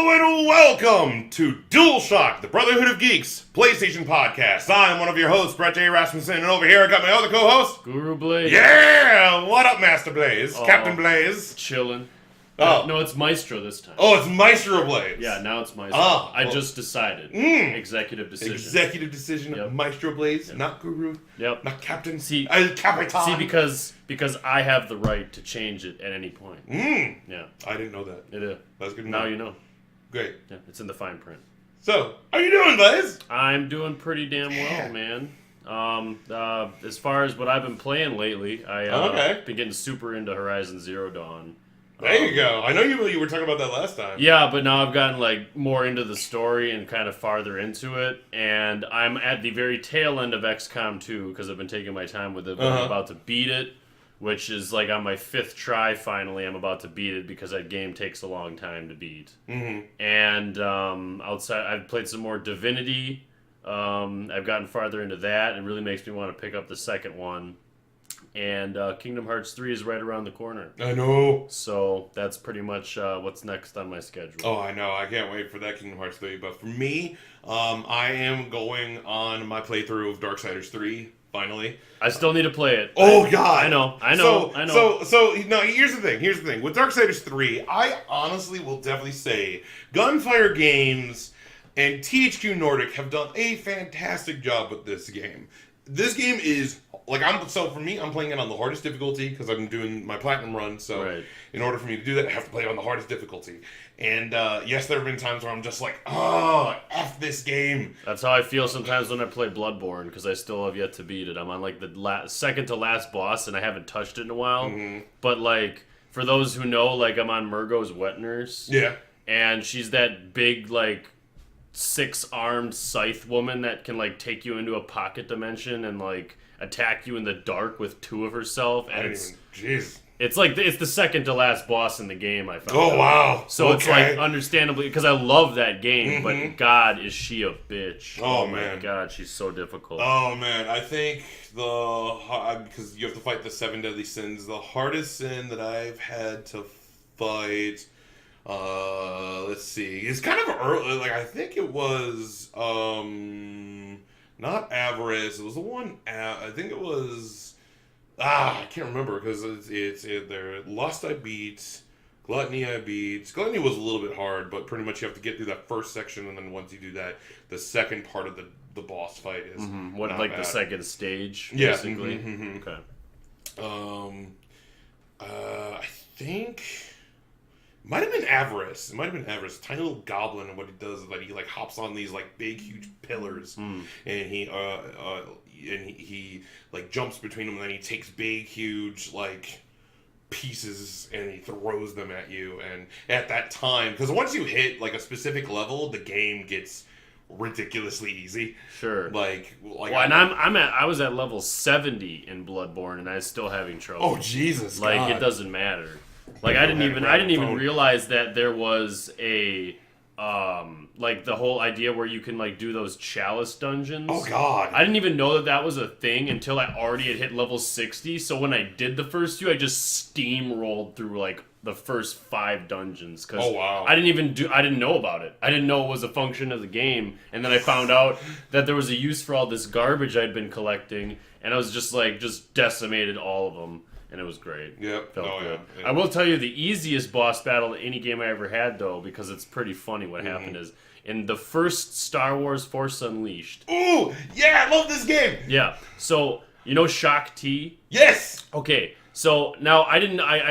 Hello and welcome to Dualshock'd, the Brotherhood of Geeks PlayStation podcast. I'm one of your hosts, Brett J. Rasmussen, and over here I got my other co-host, Guru Blaz. Yeah! What up, Master Blaze? Captain Blaze? Chillin'. Oh. No, it's Maestro this time. Oh, it's Maestro Blaze. Yeah, now it's Maestro. I just decided. Executive decision. Executive decision of Maestro Blaze, not Guru, not Captain. See, because I have the right to change it at any point. Yeah. I didn't know that. It is. That's good to know. Now you know. Great. Yeah, it's in the fine print. So, how you doing, Blaze? I'm doing pretty damn well, man. As far as what I've been playing lately, I've been getting super into Horizon Zero Dawn. There you go. I know you were talking about that last time. Yeah, but now I've gotten like more into the story and kind of farther into it, and I'm at the very tail end of XCOM 2 because I've been taking my time with it. But I'm about to beat it, which is like on my 5th try. Finally, I'm about to beat it because that game takes a long time to beat. And outside, I've played some more Divinity. I've gotten farther into that, and it really makes me want to pick up the second one. And Kingdom Hearts 3 is right around the corner. I know. So that's pretty much what's next on my schedule. Oh, I know. I can't wait for that Kingdom Hearts 3. But for me, I am going on my playthrough of Darksiders 3, finally. I still need to play it. Oh, God. I know. So, no, here's the thing. With Darksiders 3, I honestly will definitely say Gunfire Games and THQ Nordic have done a fantastic job with this game. This game is... for me, I'm playing it on the hardest difficulty because I'm doing my platinum run. So, in order for me to do that, I have to play it on the hardest difficulty. And yes, there have been times where I'm just like, oh, F this game. That's how I feel sometimes when I play Bloodborne because I still have yet to beat it. I'm on like the second to last boss and I haven't touched it in a while. But like, for those who know, like I'm on Murgo's Wet Nurse. Yeah. And she's that big, like, 6-armed scythe woman that can like take you into a pocket dimension and like attack you in the dark with 2 of herself, and it's like it's the second to last boss in the game. I found. Oh wow! So it's like understandably because I love that game, but God, is she a bitch? Oh man, my God, she's so difficult. Oh man, I think because you have to fight the 7 deadly sins. The hardest sin that I've had to fight. Let's see. It's kind of early. Like I think it was not avarice. It was the one. I think it was. I can't remember because it's there. Lust I beat. Gluttony I beat. Gluttony was a little bit hard, but pretty much you have to get through that first section, and then once you do that, the second part of the boss fight is the second stage. Yeah. Basically. Okay. I think. Might have been avarice. It might have been avarice. Tiny little goblin, and what he does is like he like hops on these like big, huge pillars, and he like jumps between them, and then he takes big, huge like pieces and he throws them at you. And at that time, because once you hit like a specific level, the game gets ridiculously easy. Sure. Like I was at level 70 in Bloodborne, and I was still having trouble. Oh Jesus! Like God. It doesn't matter. Like I didn't even realize that there was a like the whole idea where you can like do those chalice dungeons. Oh God! I didn't even know that was a thing until I already had hit level 60. So when I did the first 2, I just steamrolled through like the first 5 dungeons because I didn't know about it. I didn't know it was a function of the game, and then I found out that there was a use for all this garbage I'd been collecting, and I was just decimated all of them. And it was great. Yep. Felt good. Yeah. I will tell you the easiest boss battle in any game I ever had, though, because it's pretty funny what happened is, in the first Star Wars Force Unleashed. Ooh! Yeah, I love this game! Yeah. So, you know Shock-T? Yes! Okay. So, now, I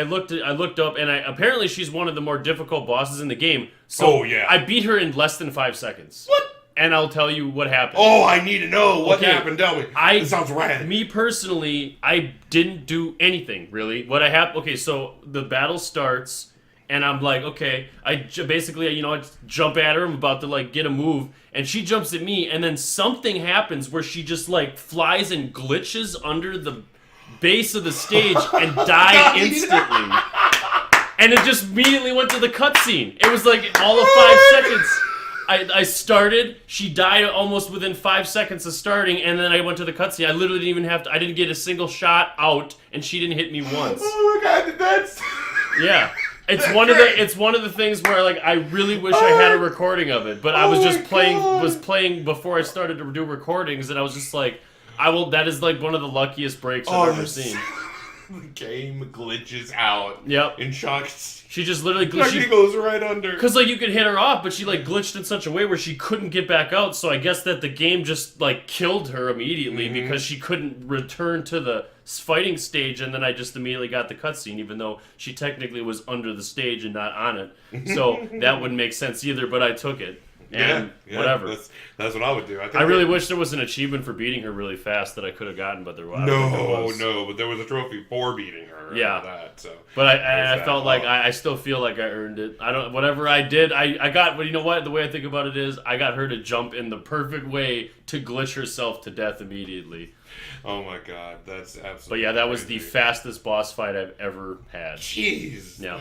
looked up, and apparently she's one of the more difficult bosses in the game. So, I beat her in less than 5 seconds. What? And I'll tell you what happened. Oh, I need to know what happened. Tell me. It sounds rad. Me personally, I didn't do anything, really. What I have... Okay, so the battle starts, and I'm like, okay. I jump at her. I'm about to, get a move. And she jumps at me, and then something happens where she just, flies and glitches under the base of the stage and died instantly. And it just immediately went to the cutscene. It was, all of 5 seconds... I started, she died almost within 5 seconds of starting, and then I went to the cutscene. I literally didn't even I didn't get a single shot out, and she didn't hit me once. Oh my God, that's... Yeah. It's one of the things where like I really wish I had a recording of it, but I was just playing before I started to do recordings, and I was just like, that is like one of the luckiest breaks I've ever seen. The game glitches out. Yep. In shock. She just literally She goes right under. Because like you could hit her off, but she like glitched in such a way where she couldn't get back out. So I guess that the game just like killed her immediately because she couldn't return to the fighting stage. And then I just immediately got the cutscene, even though she technically was under the stage and not on it. So that wouldn't make sense either. But I took it. And whatever. That's what I would do. I really wish there was an achievement for beating her really fast that I could have gotten, but there was. No, but there was a trophy for beating her. Yeah. That, so. But I felt like I still feel like I earned it. Whatever I did, I got. But you know what? The way I think about it is, I got her to jump in the perfect way to glitch herself to death immediately. Oh my god, that's absolutely. But yeah, that was the fastest boss fight I've ever had. Jeez. Yeah.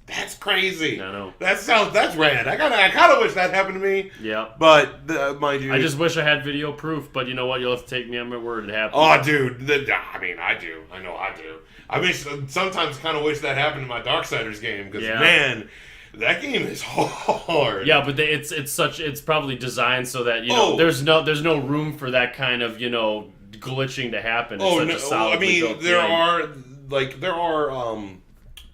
That's crazy. I know. That's rad. I kind of wish that happened to me. Yeah. But mind you, I just wish I had video proof. But you know what? You'll have to take me on my word. It happened. Oh, dude. I do. I know I do. I mean, sometimes kind of wish that happened in my Darksiders game because man, that game is hard. Yeah, but it's probably designed so that there's no room for that kind of glitching to happen. It's I mean there are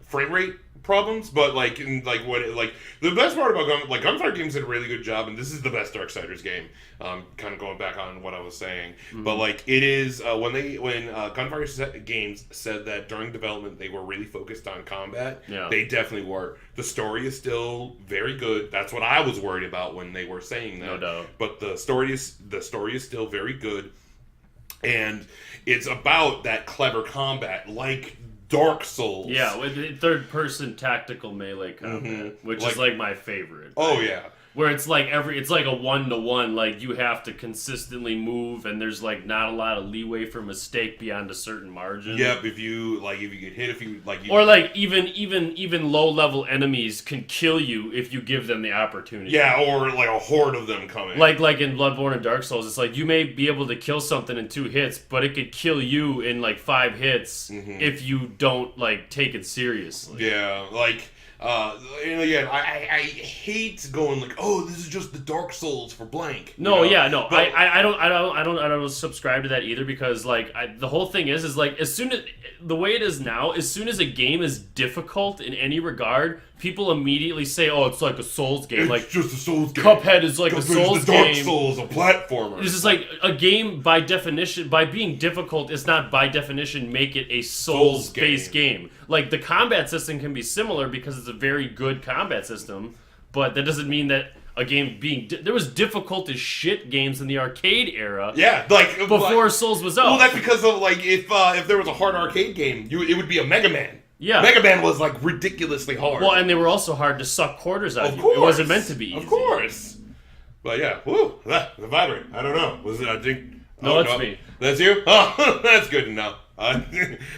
frame rate problems, but the best part about Gunfire Games did a really good job, and this is the best Darksiders game. Kind of going back on what I was saying, but it is when Gunfire Games said that during development they were really focused on combat. Yeah. They definitely were. The story is still very good. That's what I was worried about when they were saying that. No doubt. But the story is still very good, and it's about that clever combat like Dark Souls. Yeah, with third-person tactical melee combat, which is like my favorite. Oh yeah, where it's like a 1-to-1. Like you have to consistently move, and there's like not a lot of leeway for mistake beyond a certain margin. Yep, if you get hit, even low-level enemies can kill you if you give them the opportunity. Yeah, or like a horde of them coming. Like in Bloodborne and Dark Souls, it's like you may be able to kill something in 2 hits, but it could kill you in like 5 hits if you don't take it seriously. Yeah, and again, I hate going this is just the Dark Souls for blank. No, but I don't subscribe to that either because the whole thing is as soon as the way it is now, as soon as a game is difficult in any regard, people immediately say, "Oh, it's like a Souls game." It's just a Souls game. Cuphead is like a Souls game. Dark Souls, a platformer. It's just like a game by definition, by being difficult, is not by definition make it a Souls-based game. Like the combat system can be similar because it's a very good combat system, but that doesn't mean that a game there was difficult as shit games in the arcade era. Yeah, before Souls was out. Well, that's because of if there was a hard arcade game, it would be a Mega Man. Yeah, Mega Man was ridiculously hard. Well, and they were also hard to suck quarters out of you. It wasn't meant to be easy. Of course. But yeah, the vibrate. I don't know. Was it? I think. No, that's me. That's you. Oh, that's good to know.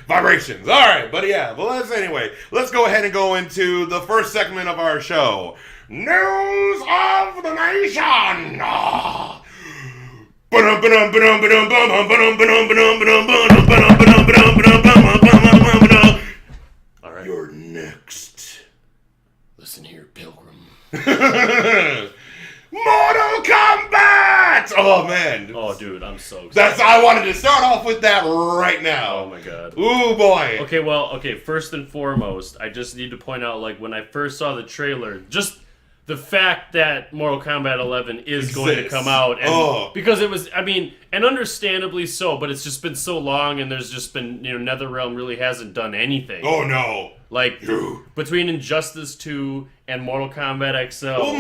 Vibrations. All right, but yeah. Well, let's go ahead and go into the first segment of our show. News of the nation. All right. You're next. Listen here, Pilgrim. Mortal Kombat! Oh man. Oh dude, I'm so excited. I wanted to start off with that right now. Oh my god. Ooh boy. Okay, first and foremost, I just need to point out when I first saw the trailer, just the fact that Mortal Kombat 11 is going to come out, and because it was, and understandably so, but it's just been so long, and there's just been, NetherRealm really hasn't done anything. Oh no. Between Injustice 2 and Mortal Kombat XL. Well,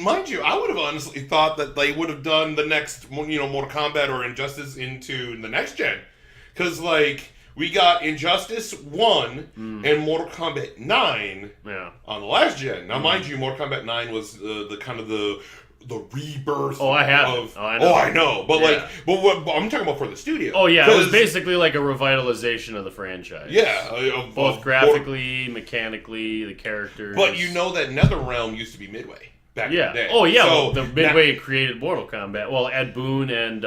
mind you, I would have honestly thought that they would have done the next, Mortal Kombat or Injustice into the next gen, because we got Injustice 1 and Mortal Kombat 9 on the last gen. Now, mind you, Mortal Kombat 9 was the kind of the rebirth. Oh, I have. I know. But but I'm talking about for the studio. Oh yeah, it was basically like a revitalization of the franchise. Yeah, both graphically, mechanically, the characters. But you know that NetherRealm used to be Midway back in the day. Oh yeah, so the Midway created Mortal Kombat. Well, Ed Boon and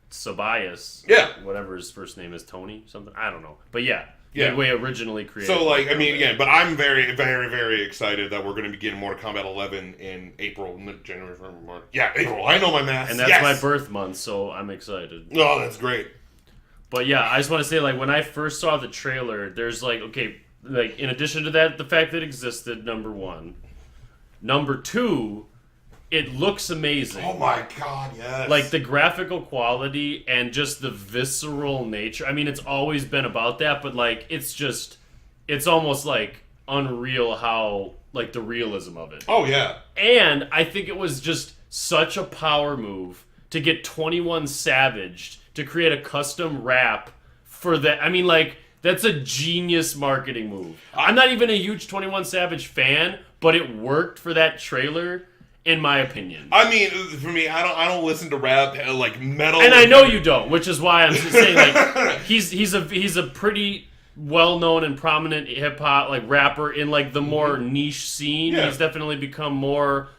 Tobias. Yeah. Whatever his first name is, Tony something. I don't know. But yeah. Midway originally created. So, like, I mean, again, but I'm very, very, very excited that we're going to begin Mortal Kombat 11 in April, January, February, March. Yeah, April. I know my math. And that's my birth month, so I'm excited. Oh, that's great. But yeah, I just want to say, like, when I first saw the trailer, there's like, okay, like, in addition to that, the fact that it existed, number one. Number two, it looks amazing. Oh my god, yes. Like, the graphical quality and just the visceral nature. I mean, it's always been about that, but, like, it's almost, like, unreal how, like, the realism of it. Oh, yeah. And I think it was just such a power move to get 21 Savage to create a custom rap for that. I mean, like, that's a genius marketing move. I'm not even a huge 21 Savage fan, but it worked for that trailer. In my opinion, I mean, for me, I don't listen to rap like metal, and I know you don't, which is why I'm saying like he's a pretty well known and prominent hip hop like rapper in like the more niche scene. Yeah. He's definitely become more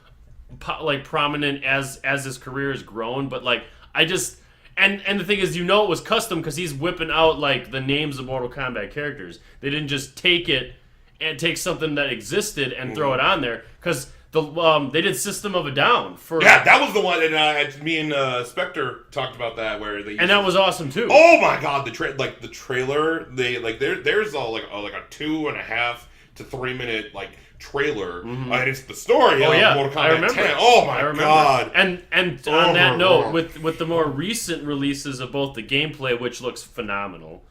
like prominent as his career has grown. But like I just and the thing is, you know, it was custom because he's whipping out like the names of Mortal Kombat characters. They didn't just take it and take something that existed and throw it on there because. They did System of a Down for that was the one that me and Spectre talked about that where they and that was awesome too. Oh my god, the trailer they like there's like a 2.5 to 3 minute like trailer and it's the story of Mortal Kombat 10. Oh my god! And on that note, with the more recent releases of both the gameplay, which looks phenomenal,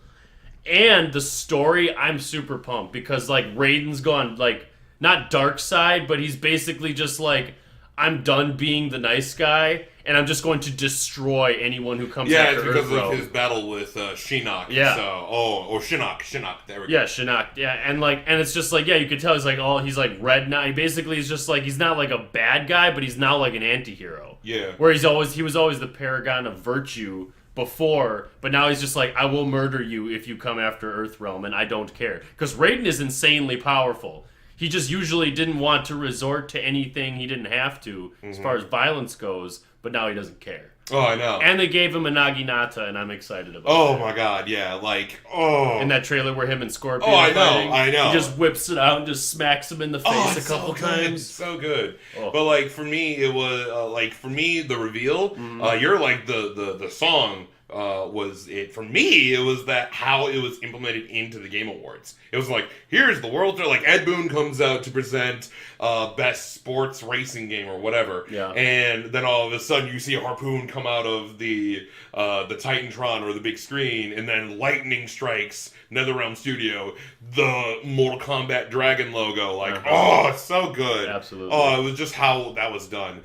and the story, I'm super pumped because like Raiden's gone like. Not dark side, but he's basically just like, I'm done being the nice guy, and I'm just going to destroy anyone who comes after Earthrealm. Yeah, it's because of his battle with Shinnok. Yeah. So, or Shinnok. There we go. Yeah, Shinnok. Yeah, and it's just like, yeah, you could tell he's like, he's like red now. He basically is just like, he's not like a bad guy, but he's now like an anti-hero. Yeah. Where he was always the paragon of virtue before, but now he's just like, I will murder you if you come after Earthrealm, and I don't care. Because Raiden is insanely powerful. He just usually didn't want to resort to anything he didn't have to, as far as violence goes, but now he doesn't care. Oh, I know. And they gave him a Naginata, and I'm excited about that. Oh, that. my God, yeah, like, In that trailer where him and Scorpion are fighting, I know. He just whips it out and just smacks him in the face a couple times. It's so good. Oh. But, like, for me, it was, the reveal, you're like, the song... was it for me? It was that how it was implemented into the Game Awards. It was like, here's the world tour. Like Ed Boon comes out to present best sports racing game or whatever, and then all of a sudden you see a harpoon come out of the Titantron or the big screen, and then lightning strikes NetherRealm Studio, the Mortal Kombat Dragon logo. Like, it's so good. Absolutely. Oh, it was just how that was done.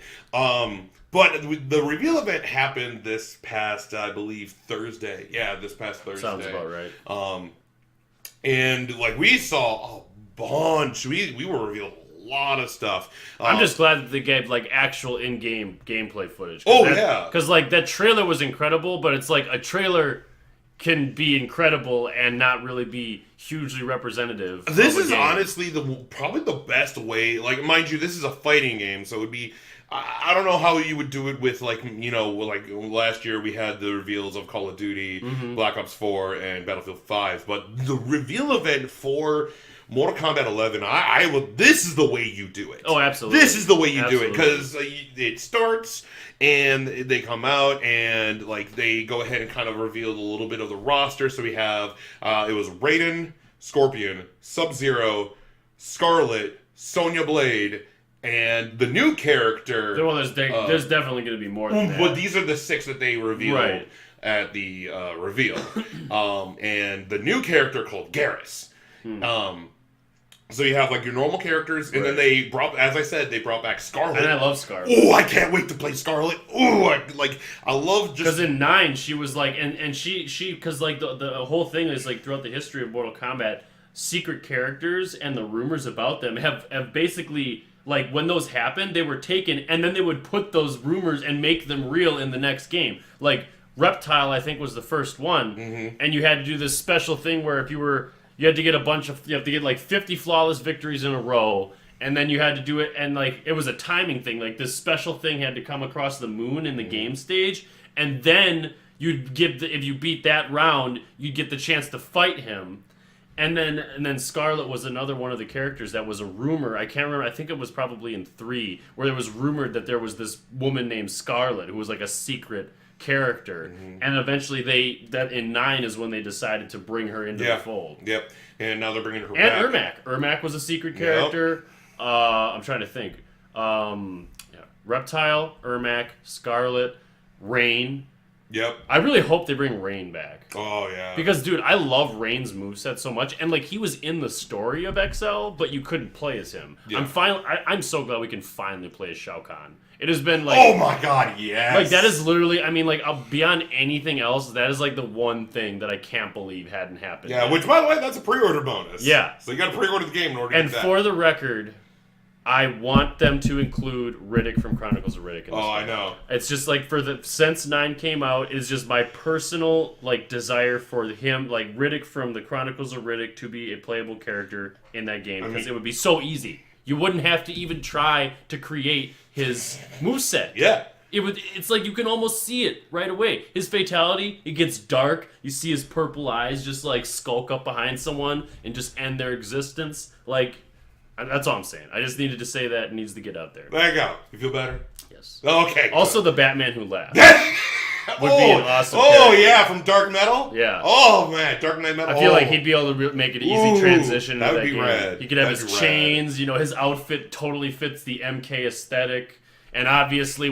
But the reveal event happened this past, I believe, Thursday. Yeah, this past Thursday. Sounds about right. And like we saw a bunch. We were revealed a lot of stuff. I'm just glad that they gave like actual in-game gameplay footage. Yeah. Because like that trailer was incredible, but it's like a trailer can be incredible and not really be hugely representative. This is honestly probably the best way. Like, mind you, this is a fighting game, so it would be. I don't know how you would do it with, like, you know, like last year we had the reveals of Call of Duty, Black Ops 4, and Battlefield 5, but the reveal event for Mortal Kombat 11, this is the way you do it. Oh, absolutely. This is the way you do it, because it starts, and they come out, and, like, they go ahead and kind of reveal a little bit of the roster, so we have, it was Raiden, Scorpion, Sub-Zero, Scarlet, Sonya Blade, and the new character... Well, there's definitely going to be more than that. But these are the 6 that they revealed at the reveal. And the new character called Garrus. So you have, like, your normal characters, and then they brought, as I said, they brought back Scarlet. And I love Scarlet. Oh, I can't wait to play Scarlet. Oh, I love just... Because in 9, she was, like... And she because, like, the whole thing is, like, throughout the history of Mortal Kombat, secret characters and the rumors about them have basically... Like, when those happened, they were taken, and then they would put those rumors and make them real in the next game. Like, Reptile, I think, was the first one, and you had to do this special thing where if you had to get you have to get, like, 50 flawless victories in a row, and then you had to do it, and, like, it was a timing thing. Like, this special thing had to come across the moon in the game stage, and then you'd if you beat that round, you'd get the chance to fight him. And then Scarlet was another one of the characters that was a rumor. I can't remember. I think it was probably in 3 where there was rumored that there was this woman named Scarlet who was like a secret character, and eventually that in 9 is when they decided to bring her into the fold. Yep. And now they're bringing her and back. Ermac was a secret character. I'm trying to think. Reptile, Ermac, Scarlet, Rain. Yep. I really hope they bring Rain back. Oh, yeah. Because, dude, I love Rain's moveset so much. And, like, he was in the story of XL, but you couldn't play as him. Yeah. I'm so glad we can finally play as Shao Kahn. It has been, like... Oh, my God, yes! Like, that is literally... I mean, like, beyond anything else, that is, like, the one thing that I can't believe hadn't happened. Yeah, which, by the way, that's a pre-order bonus. Yeah. So you gotta pre-order the game in order to get that. And for the record... I want them to include Riddick from Chronicles of Riddick. I know. It's just like since 9 came out, it's just my personal like desire for him, like Riddick from the Chronicles of Riddick, to be a playable character in that game because it would be so easy. You wouldn't have to even try to create his moveset. Yeah. It's like you can almost see it right away. His fatality, it gets dark. You see his purple eyes just like skulk up behind someone and just end their existence. Like. That's all I'm saying. I just needed to say that. It needs to get out there. There you go. You feel better? Yes. Okay. Also, the Batman Who Laughs would be an awesome character. Yeah, from Dark Metal? Yeah. Oh, man, Dark Knight Metal. I feel like he'd be able to make an easy transition that into would that be game. rad. He could have That'd his be chains. His outfit totally fits the MK aesthetic. And obviously,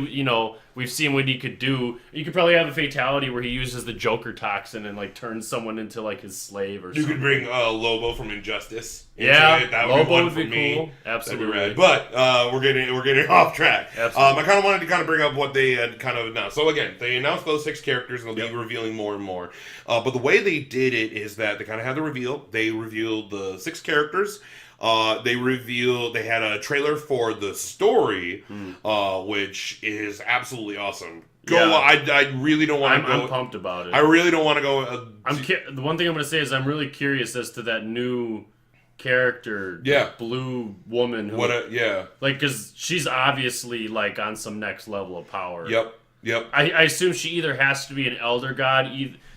we've seen what he could do. You could probably have a fatality where he uses the Joker toxin and like turns someone into like his slave or something. You could bring Lobo from Injustice. Yeah, that Lobo would be, would be cool. Absolutely. That'd be rad. But we're getting off track. Absolutely. I kind of wanted to kind of bring up what they had kind of announced. So again, they announced those 6 characters and they'll be revealing more and more. But the way they did it is that they kind of had the reveal. They revealed the 6 characters. They had a trailer for the story, which is absolutely awesome. I really don't want to go. I'm pumped about it. I really don't want to go. The one thing I'm going to say is I'm really curious as to that new character, blue woman. Because she's obviously like on some next level of power. Yep. I assume she either has to be an elder god.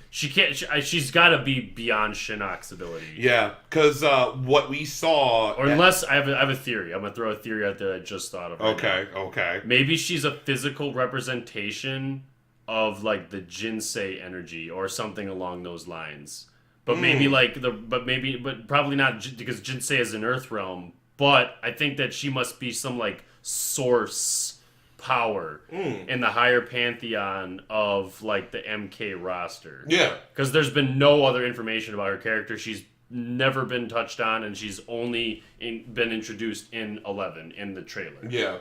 She can't. She's got to be beyond Shinnok's ability. Yeah, because what we saw, or unless I have a theory. I'm gonna throw a theory out there I just thought of. Okay. Maybe she's a physical representation of like the Jinsei energy or something along those lines. But maybe but probably not because Jinsei is an Earth realm. But I think that she must be some like source power in the higher pantheon of like the MK roster. Yeah, because there's been no other information about her character. She's never been touched on, and she's only been introduced in 11 in the trailer. Yeah,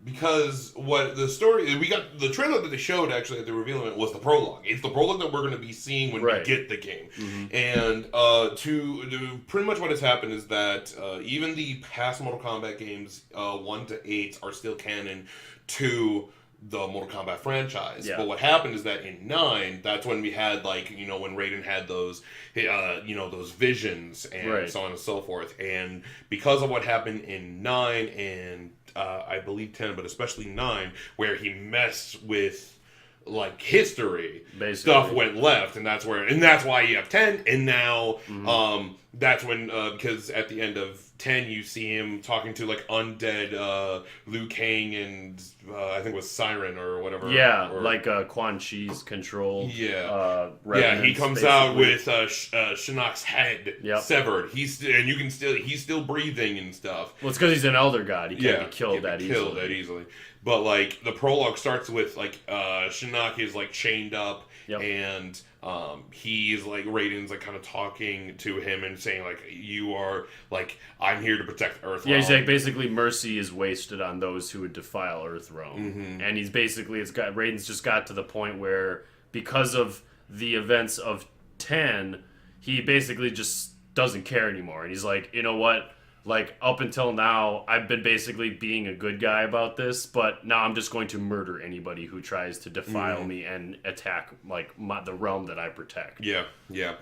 because what the story we got the trailer that they showed actually at the reveal event was the prologue. It's the prologue that we're going to be seeing when we get the game, and to pretty much what has happened is that even the past Mortal Kombat games 1 to 8 are still canon to the Mortal Kombat franchise. But what happened is that in 9, that's when we had when Raiden had those those visions and so on and so forth. And because of what happened in 9 and I believe 10, but especially 9, where he messed with like history, basically. Stuff went left, and that's why you have 10. And now that's when because at the end of 10 you see him talking to like undead Liu Kang and I think it was Siren or whatever. Like Quan Chi's control. He comes basically out with Shinnok's head severed. He's still breathing and stuff. Well, it's because he's an elder god. He can't be killed that easily. But like the prologue starts with like Shinnok is like chained up and he's like Raiden's like kind of talking to him and saying like you are like I'm here to protect Earth. Yeah, he's like basically mercy is wasted on those who would defile Earth Realm, and he's basically Raiden's just got to the point where because of the events of 10, he basically just doesn't care anymore, and he's like, you know what? Like, up until now, I've been basically being a good guy about this, but now I'm just going to murder anybody who tries to defile me and attack, like, the realm that I protect. Yeah.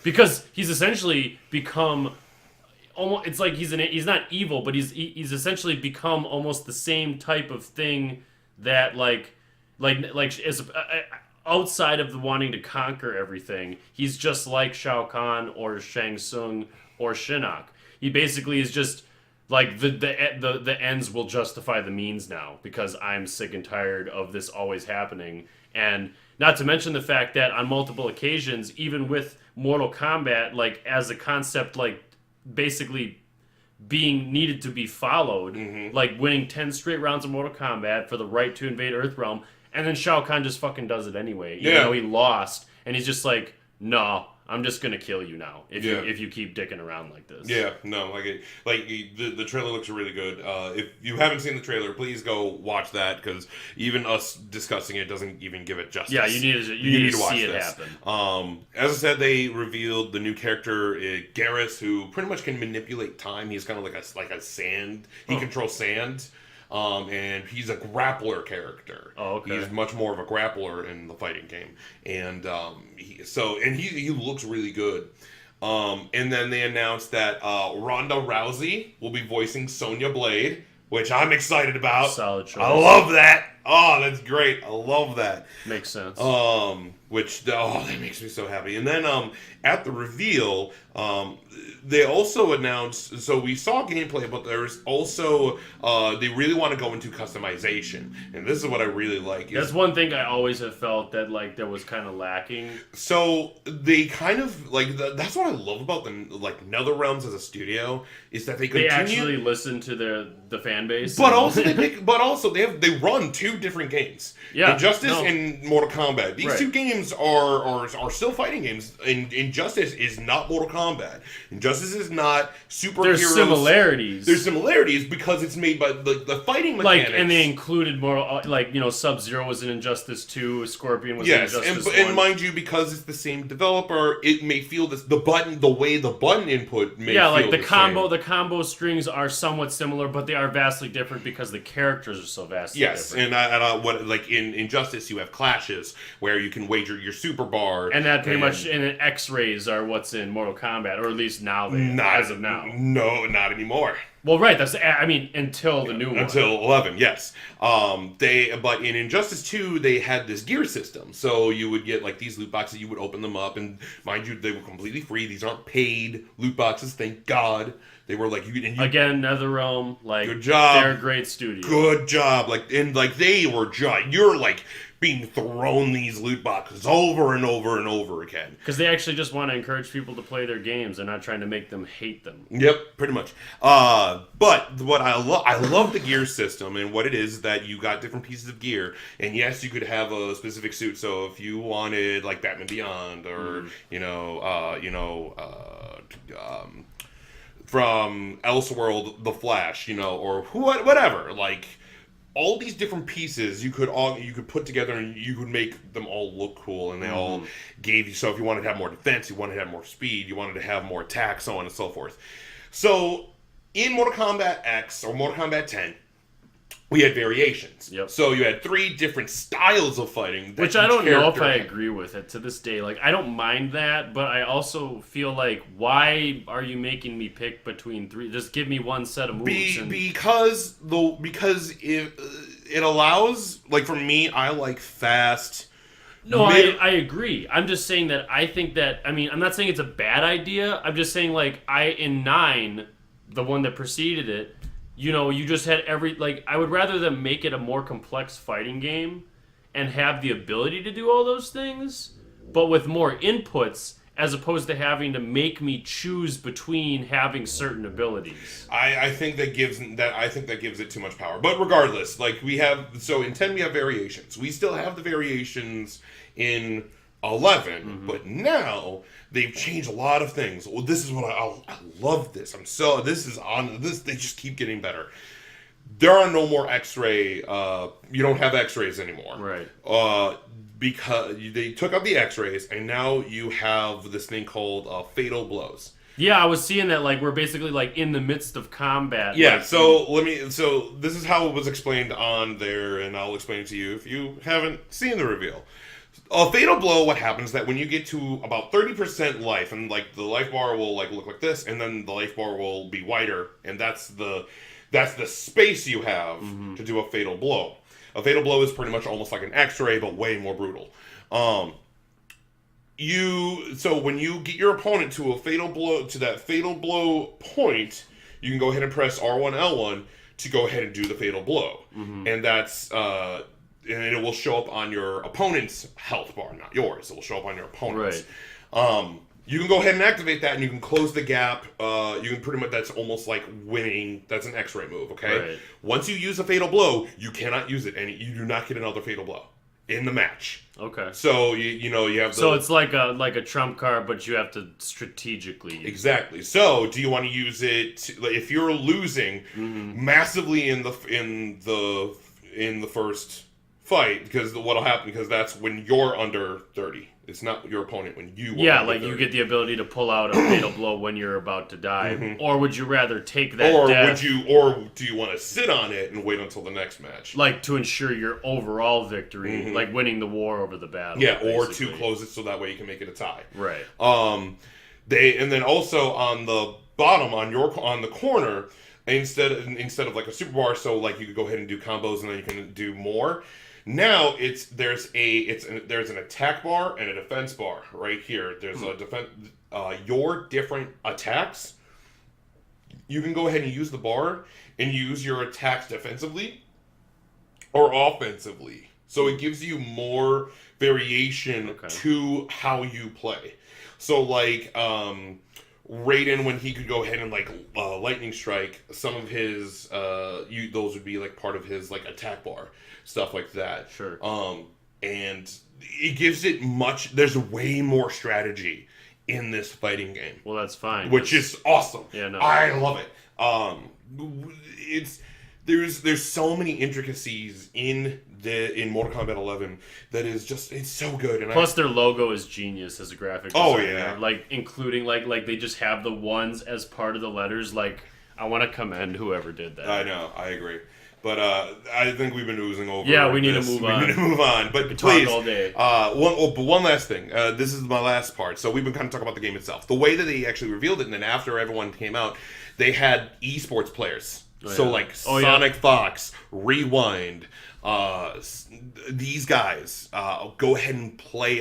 Because he's essentially become... almost, it's like he's not evil, but he's essentially become almost the same type of thing that, outside of the wanting to conquer everything, he's just like Shao Kahn or Shang Tsung or Shinnok. He basically is just like the ends will justify the means now because I'm sick and tired of this always happening. And not to mention the fact that on multiple occasions, even with Mortal Kombat, like as a concept, like basically being needed to be followed, like winning 10 straight rounds of Mortal Kombat for the right to invade Earthrealm, and then Shao Kahn just fucking does it anyway, even though he lost, and he's just like, no, I'm just gonna kill you now if you keep dicking around like this. Yeah, no, the trailer looks really good. If you haven't seen the trailer, please go watch that because even us discussing it doesn't even give it justice. Yeah, you need to watch see it happen. As I said, they revealed the new character Garrus, who pretty much can manipulate time. He's kind of like a sand. He controls sand. And he's a grappler character. Oh, okay. He's much more of a grappler in the fighting game, and he looks really good. And then they announced that Ronda Rousey will be voicing Sonya Blade, which I'm excited about. Solid choice. I love that. Oh, that's great. I love that. Makes sense. That makes me so happy. And then at the reveal, they also announced, so we saw gameplay, but there's also, they really want to go into customization. And this is what I really like. That's one thing I always have felt that, like, there was kind of lacking. So they kind of, like, that's what I love about the, like, NetherRealms as a studio, is that they continue. They actually listen to the fan base. But also, they run two different games. Yeah. Injustice and Mortal Kombat. These Right. two games are still fighting games. Injustice is not Mortal Kombat. Injustice is not superheroes. There's similarities. There's similarities because it's made by the fighting mechanics. Like, and they included more, like, Sub-Zero was in Injustice 2, Scorpion was in Injustice 1. And mind you, because it's the same developer, it may feel the way the button input may feel like the combo, same. the combo strings are somewhat similar, but they are vastly different because the characters are so vastly different. And what like in Injustice, you have clashes where you can wager your super bar, and that pretty much, and then X-rays are what's in Mortal Kombat, or at least now as of now. No, not anymore. Well, right. Until the new one. Until 11, yes. But in Injustice 2, they had this gear system. So you would get like these loot boxes, you would open them up, and mind you, they were completely free. These aren't paid loot boxes, thank God. They were like again, NetherRealm, like, good job. They're a great studio. Good job. They were you're like being thrown these loot boxes over and over and over again. Because they actually just want to encourage people to play their games. They're not trying to make them hate them. Yep, pretty much. But what I love the gear system, and what it is that you got different pieces of gear, and yes, you could have a specific suit. So if you wanted like Batman Beyond, or from Elseworld, The Flash, or whatever, like. All these different pieces you could put together and you could make them all look cool, and they all gave you. So if you wanted to have more defense, you wanted to have more speed, you wanted to have more attack, so on and so forth. So in Mortal Kombat X or Mortal Kombat 10, we had variations. Yep. So you had 3 different styles of fighting. Which I don't know if I agree with it to this day. Like, I don't mind that, but I also feel like, why are you making me pick between 3? Just give me one set of moves. Because it allows, like, for me, I like fast. No, I agree. I'm just saying that I think that, I'm not saying it's a bad idea. I'm just saying, like, in 9, the one that preceded it, you just had I would rather them make it a more complex fighting game and have the ability to do all those things, but with more inputs, as opposed to having to make me choose between having certain abilities. I think that gives it too much power. But regardless, like in 10 we have variations. We still have the variations in 11, but now they've changed a lot of things. Well, this is what I love this. They just keep getting better. There are no more X-ray. You don't have X-rays anymore. Right. Because they took out the X-rays, and now you have this thing called fatal blows. Yeah, I was seeing that, like, we're basically, like, in the midst of combat. Yeah, like, so this is how it was explained on there, and I'll explain it to you if you haven't seen the reveal. A fatal blow, what happens is that when you get to about 30% life, and like the life bar will like look like this, and then the life bar will be wider, and that's the space you have to do a fatal blow. A fatal blow is pretty much almost like an X-ray, but way more brutal. So when you get your opponent to that fatal blow point, you can go ahead and press R1 L1 to go ahead and do the fatal blow, and that's and it will show up on your opponent's health bar, not yours. It will show up on your opponent's. Right. You can go ahead and activate that, and you can close the gap. You can pretty much, that's almost like winning. That's an X-ray move, okay? Right. Once you use a fatal blow, you cannot use it, and you do not get another fatal blow in the match. Okay. So you have. So it's like a trump card, but you have to strategically use Exactly. So, do you want to use it if you're losing massively in the first fight? Because what'll happen? Because that's when you're under 30. It's not your opponent when you. Yeah, like 30. You get the ability to pull out a fatal blow when you're about to die, or would you rather take that? Or death, do you want to sit on it and wait until the next match? Like to ensure your overall victory, like winning the war over the battle. Yeah, basically. or to close it so that way you can make it a tie. Right. And then also on the bottom on the corner, instead of like a super bar, so like you could go ahead and do combos and then you can do more. Now there's an attack bar and a defense bar right here. There's a defense your different attacks. You can go ahead and use the bar and use your attacks defensively or offensively. So it gives you more variation to how you play. So like Raiden, when he could go ahead and like lightning strike, some of his those would be like part of his like attack bar, stuff like that. Sure. And it gives it there's way more strategy in this fighting game. Well, that's fine. Which is awesome. Yeah, no. I love it. There's so many intricacies in Mortal Kombat 11 that is just, it's so good. And plus their logo is genius as a graphic designer. Oh yeah. Like including like they just have the ones as part of the letters. Like I want to commend whoever did that. I know, I agree. But I think we've been oozing over. Yeah, we need this. to move on. We need to move on. But we please, talk all day. One last thing. This is my last part. So we've been kind of talking about the game itself. The way that they actually revealed it, and then after everyone came out, they had esports players. So like Sonic Fox, Rewind, these guys go ahead and play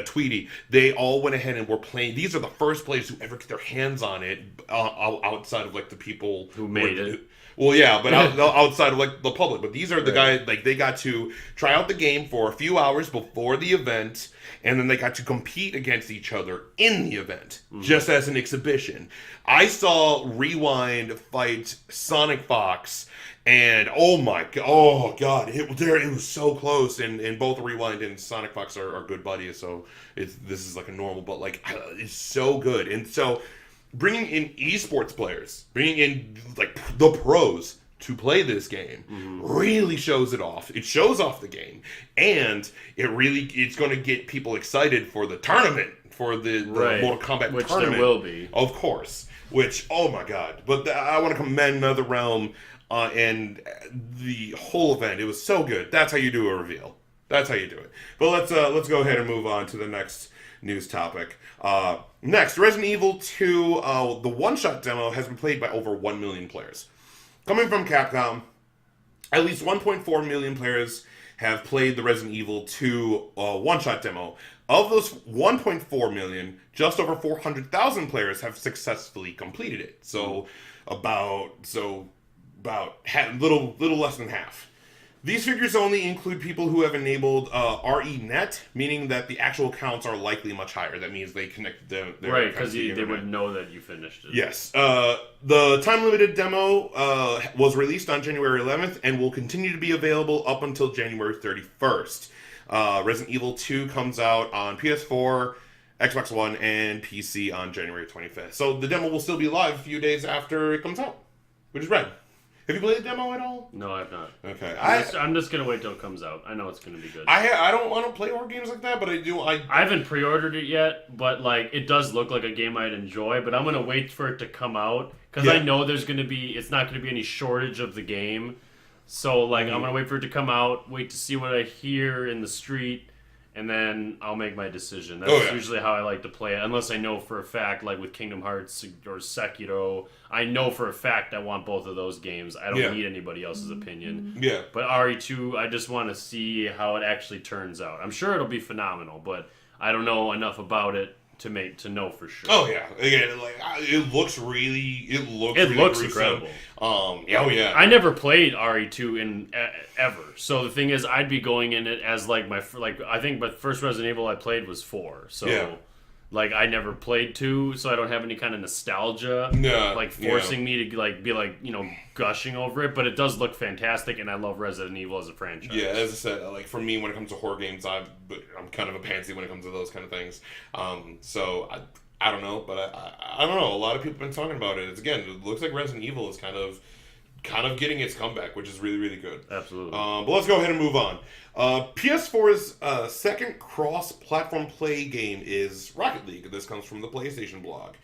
Tweety. They all went ahead and were playing. These are the first players who ever get their hands on it outside of like the people who made it. Well, yeah, but outside of like the public. But these are the guys, like they got to try out the game for a few hours before the event, and then they got to compete against each other in the event, just as an exhibition. I saw Rewind fight Sonic Fox, and oh god, it was so close. And both Rewind and Sonic Fox are good buddies, so this is like a normal, but like it's so good. And so bringing in esports players, bringing in like the pros to play this game really shows it off. It shows off the game, and it's going to get people excited for the tournament, for the Mortal Kombat which tournament. There will be, of course. Which, oh my god! But I want to commend NetherRealm and the whole event. It was so good. That's how you do a reveal. That's how you do it. But let's go ahead and move on to the next news topic. Next, Resident Evil 2, the one-shot demo has been played by over 1 million players. Coming from Capcom, at least 1.4 million players have played the Resident Evil 2 one-shot demo. Of those 1.4 million, just over 400,000 players have successfully completed it. So about little less than half. These figures only include people who have enabled RENet, meaning that the actual counts are likely much higher. That means they connect their right, because they would know that you finished it. Yes. The time-limited demo was released on January 11th and will continue to be available up until January 31st. Resident Evil 2 comes out on PS4, Xbox One, and PC on January 25th. So the demo will still be live a few days after it comes out, which is rad. Have you played the demo at all? No, I've not. Okay. I'm just going to wait till it comes out. I know it's going to be good. I don't play horror games like that, but I do. I haven't pre-ordered it yet, but like it does look like a game I'd enjoy, but I'm going to wait for it to come out because I know it's not going to be any shortage of the game. So like I'm going to wait for it to come out, wait to see what I hear in the street, and then I'll make my decision. That's usually how I like to play it, unless I know for a fact, like with Kingdom Hearts or Sekiro, I know for a fact I want both of those games. I don't need anybody else's opinion. Yeah. But RE2, I just want to see how it actually turns out. I'm sure it'll be phenomenal, but I don't know enough about it to know for sure. Oh yeah, again, like it looks really looks incredible. I never played RE2 in ever, so the thing is, I'd be going in it as like I think my first Resident Evil I played was 4, so like I never played 2, so I don't have any kind of nostalgia forcing me to like be like gushing over it. But it does look fantastic, and I love Resident Evil as a franchise. Yeah, as I said, like for me, when it comes to horror games, I'm kind of a pansy when it comes to those kind of things. So I don't know, but I don't know. A lot of people have been talking about it. It looks like Resident Evil is kind of getting its comeback, which is really, really good. Absolutely. But let's go ahead and move on. PS4's second cross-platform play game is Rocket League. This comes from the PlayStation blog.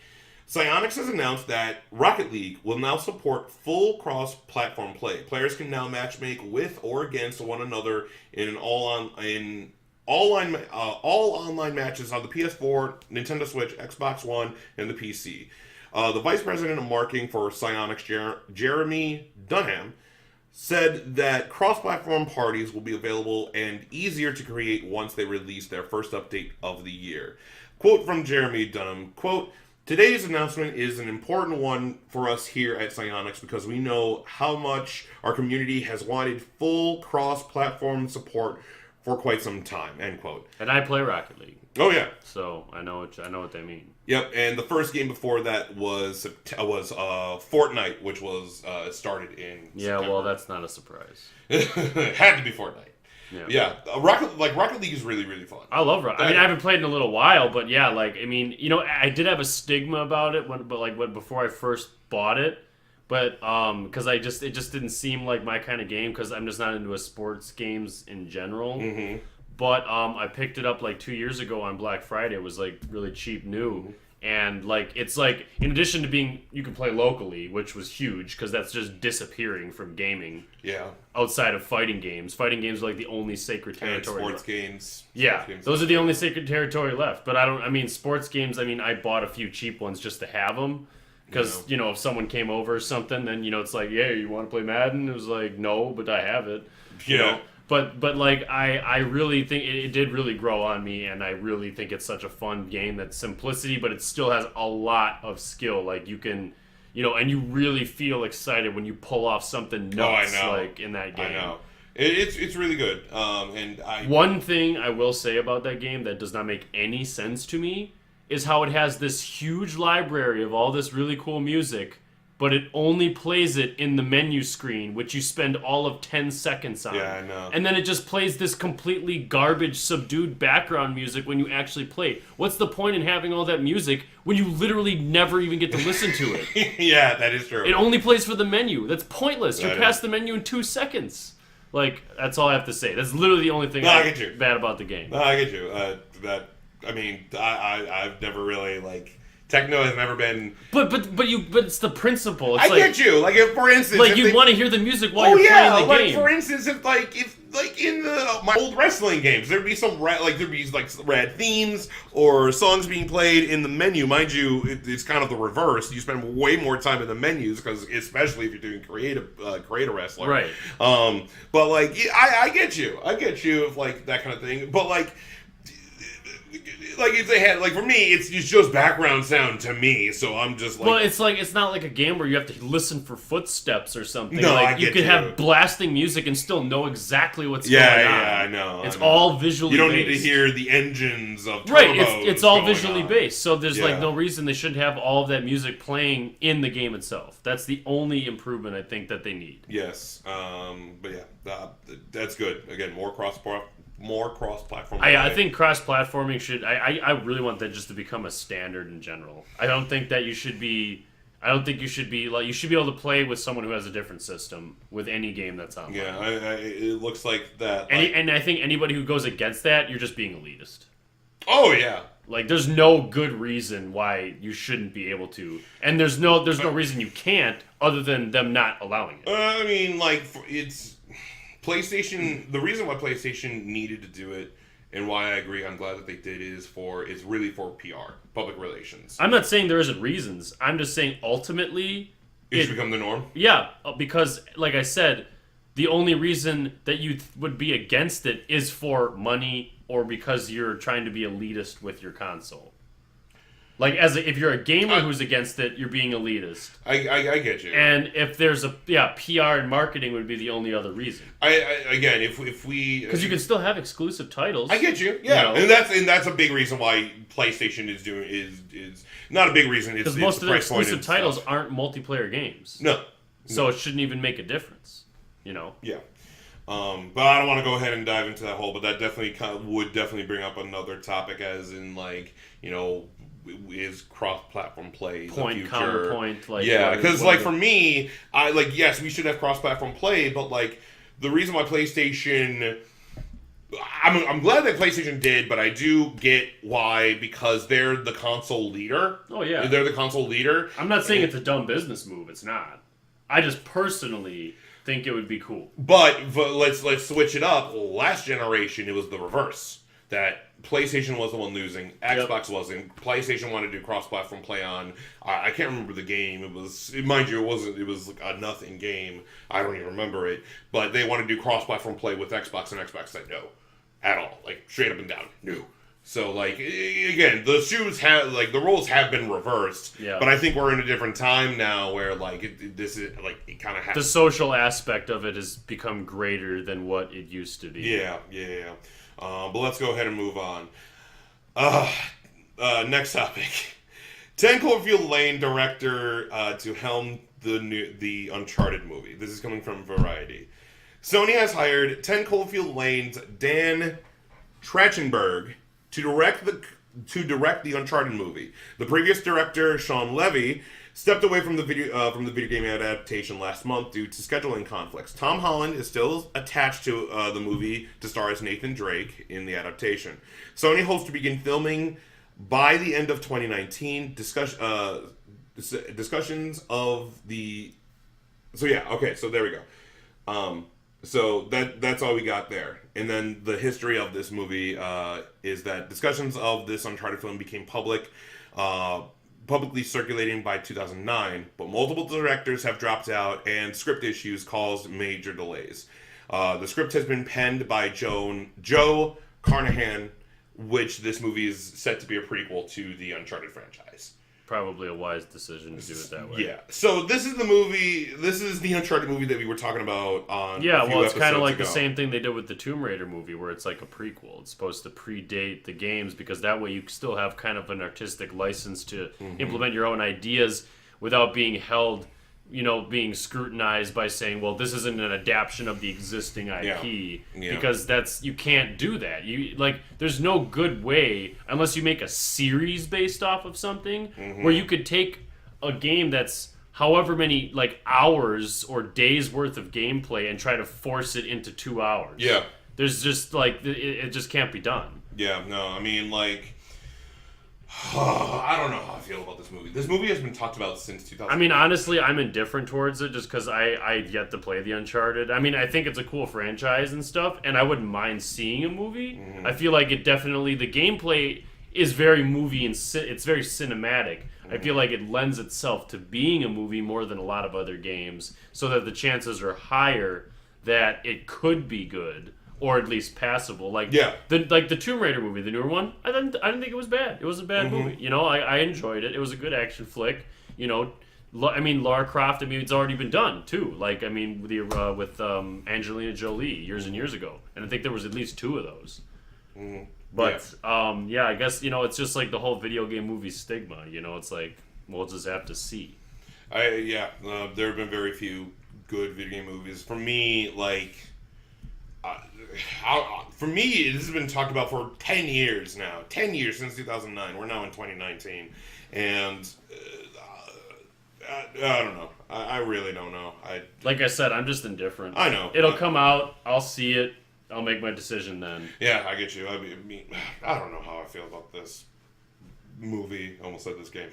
Psyonix has announced that Rocket League will now support full cross-platform play. Players can now matchmake with or against one another in all online matches on the PS4, Nintendo Switch, Xbox One, and the PC. The Vice President of Marketing for Psyonix, Jeremy Dunham, said that cross-platform parties will be available and easier to create once they release their first update of the year. Quote from Jeremy Dunham, quote, "Today's announcement is an important one for us here at Psyonix because we know how much our community has wanted full cross-platform support for quite some time," end quote. And I play Rocket League. Oh yeah. So I know what they mean. Yep, and the first game before that was Fortnite, which was started in September. Well, that's not a surprise. It had to be Fortnite. Yeah. Rocket League is really, really fun. I love Rocket. I mean, I haven't played in a little while, but yeah, like I mean, I did have a stigma about it before I first bought it, but because it just didn't seem like my kind of game because I'm just not into sports games in general. Mm-hmm. But I picked it up like 2 years ago on Black Friday. It was like really cheap new. And like it's like in addition to being you can play locally, which was huge because that's just disappearing from gaming. Yeah. Outside of fighting games. Fighting games are like the only sacred territory. And sports games. Yeah. Those are the only sacred territory left. But sports games, I bought a few cheap ones just to have them. Because, if someone came over or something, then, it's like, yeah, you want to play Madden? It was like, no, but I have it. You know? But like I really think it did really grow on me, and I really think it's such a fun game. That's simplicity, but it still has a lot of skill. Like you can, and you really feel excited when you pull off something nuts like in that game. I know. It's really good. One thing I will say about that game that does not make any sense to me is how it has this huge library of all this really cool music, but it only plays it in the menu screen, which you spend all of 10 seconds on. Yeah, I know. And then it just plays this completely garbage, subdued background music when you actually play. What's the point in having all that music when you literally never even get to listen to it? Yeah, that is true. It only plays for the menu. That's pointless. You're past the menu in 2 seconds. Like, that's all I have to say. That's literally the only thing bad about the game. No, I get you. I've never really, techno has never been... But it's the principle. It's get you. Like, if, for instance... Like, you want to hear the music while you're playing the game. For instance, if in my old wrestling games, there'd be some rad themes or songs being played in the menu. Mind you, it's kind of the reverse. You spend way more time in the menus, because especially if you're doing creative wrestling. Right. But, I get you. I get you of, that kind of thing. But, if they had, for me, it's just background sound to me, so I'm just Well, it's not like a game where you have to listen for footsteps or something. No, I get you could have blasting music and still know exactly what's going on. Yeah, I know. It's all visually based. You don't need to hear the engines of turbos. Right, it's all visually based, so there's no reason they shouldn't have all of that music playing in the game itself. That's the only improvement I think that they need. Yes, but yeah, that's good. Again, more cross-platform. I think cross-platforming should... I really want that just to become a standard in general. I don't think that you should be... you should be able to play with someone who has a different system with any game that's online. Yeah, it looks like that... And I think anybody who goes against that, you're just being elitist. Oh, yeah. There's no good reason why you shouldn't be able to. And there's no reason you can't, other than them not allowing it. it's... PlayStation, the reason why PlayStation needed to do it and why I agree, I'm glad that they did, is really for PR, public relations. I'm not saying there isn't reasons. I'm just saying ultimately It's become the norm. Yeah, because like I said, the only reason that you would be against it is for money or because you're trying to be elitist with your console. Like, if you're a gamer who's against it, you're being elitist. I get you. And if there's PR and marketing would be the only other reason. Again, if we, because you can still have exclusive titles. I get you. Yeah, you know? and that's a big reason why PlayStation is not a big reason. It's because most the of the price point exclusive and titles stuff. aren't multiplayer games. No. So it shouldn't even make a difference. You know. Yeah. But I don't want to go ahead and dive into that hole. But that definitely would definitely bring up another topic, as in like, you know, is cross-platform play point, the future? counterpoint, like yeah, because like for me, I like yes, we should have cross-platform play, but like the reason why PlayStation, I'm glad that PlayStation did, but I do get why, because they're the console leader. Oh yeah, they're the console leader. I'm not saying it's a dumb business move. It's not. I just personally think it would be cool. But let's switch it up. Last generation, it was the reverse. That PlayStation was the one losing, Xbox wasn't. PlayStation wanted to do cross-platform play on. I can't remember the game. It was, mind you, it was like a nothing game. I don't even remember it. But they wanted to do cross-platform play with Xbox, and Xbox said no, at all, like straight up and down, no. So like again, the roles have been reversed. Yeah. But I think we're in a different time now where like it kind of has the social aspect of it has become greater than what it used to be. Yeah. But let's go ahead and move on. Next topic. 10 Cloverfield Lane director to helm the Uncharted movie. This is coming from Variety. Sony has hired 10 Cloverfield Lane's Dan Trachtenberg to direct the Uncharted movie. The previous director, Sean Levy, stepped away from the video game adaptation last month due to scheduling conflicts. Tom Holland is still attached to the movie to star as Nathan Drake in the adaptation. Sony hopes to begin filming by the end of 2019. Discussions of the. So yeah, okay, so there we go. So that's all we got there. And then the history of this movie is that discussions of this Uncharted film became publicly circulating by 2009, but multiple directors have dropped out and script issues caused major delays. The script has been penned by Joe Carnahan, which this movie is set to be a prequel to the Uncharted franchise. Probably a wise decision to do it that way. Yeah. So this is the Uncharted movie that we were talking about on. Yeah, well, it's kind of like ago. the same thing they did with the Tomb Raider movie, where it's like a prequel. It's supposed to predate the games because that way you still have kind of an artistic license to implement your own ideas without being held, being scrutinized by saying, well, this isn't an adaptation of the existing IP, because you can't do that. There's no good way, unless you make a series based off of something, where you could take a game that's however many hours or days worth of gameplay and try to force it into 2 hours. Yeah. There's just it just can't be done. Yeah, no, I mean I don't know how I feel about this movie. This movie has been talked about since 2000. I mean, honestly, I'm indifferent towards it just because I've yet to play the Uncharted. I mean, I think it's a cool franchise and stuff, and I wouldn't mind seeing a movie. I feel like the gameplay is very movie and it's very cinematic. I feel like it lends itself to being a movie more than a lot of other games, so that the chances are higher that it could be good. Or at least passable, the Tomb Raider movie, the newer one. I didn't think it was bad. It was a bad movie. I enjoyed it. It was a good action flick. Lara Croft. I mean, it's already been done too. With Angelina Jolie years and years ago, and I think there was at least 2 of those. But I guess it's just like the whole video game movie stigma. It's like we'll just have to see. There have been very few good video game movies for me. For me, this has been talked about for 10 years now. 10 years since 2009. We're now in 2019. And I don't know. I really don't know. Like I said, I'm just indifferent. I know. It'll come out. I'll see it. I'll make my decision then. Yeah, I get you. I mean, I don't know how I feel about this. movie. I almost said this game.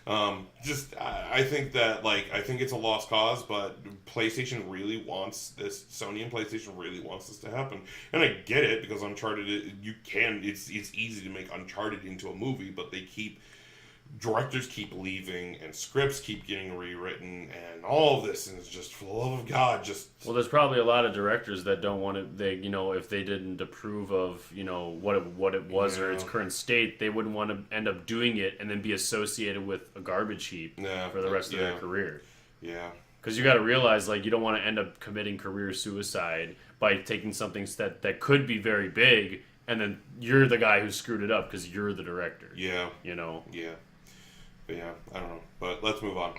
I think that, like, I think it's a lost cause, but PlayStation really wants this. Sony and PlayStation really wants this to happen, and I get it because Uncharted. It's easy to make Uncharted into a movie, but directors keep leaving and scripts keep getting rewritten and all of this, and it's just, for the love of God, just... Well, there's probably a lot of directors that don't want to, if they didn't approve of, what it was or its current state, they wouldn't want to end up doing it and then be associated with a garbage heap for the rest of their career. Yeah. Because you got to realize, like, you don't want to end up committing career suicide by taking something that could be very big, and then you're the guy who screwed it up because you're the director. Yeah. Yeah. But yeah, I don't know. But let's move on.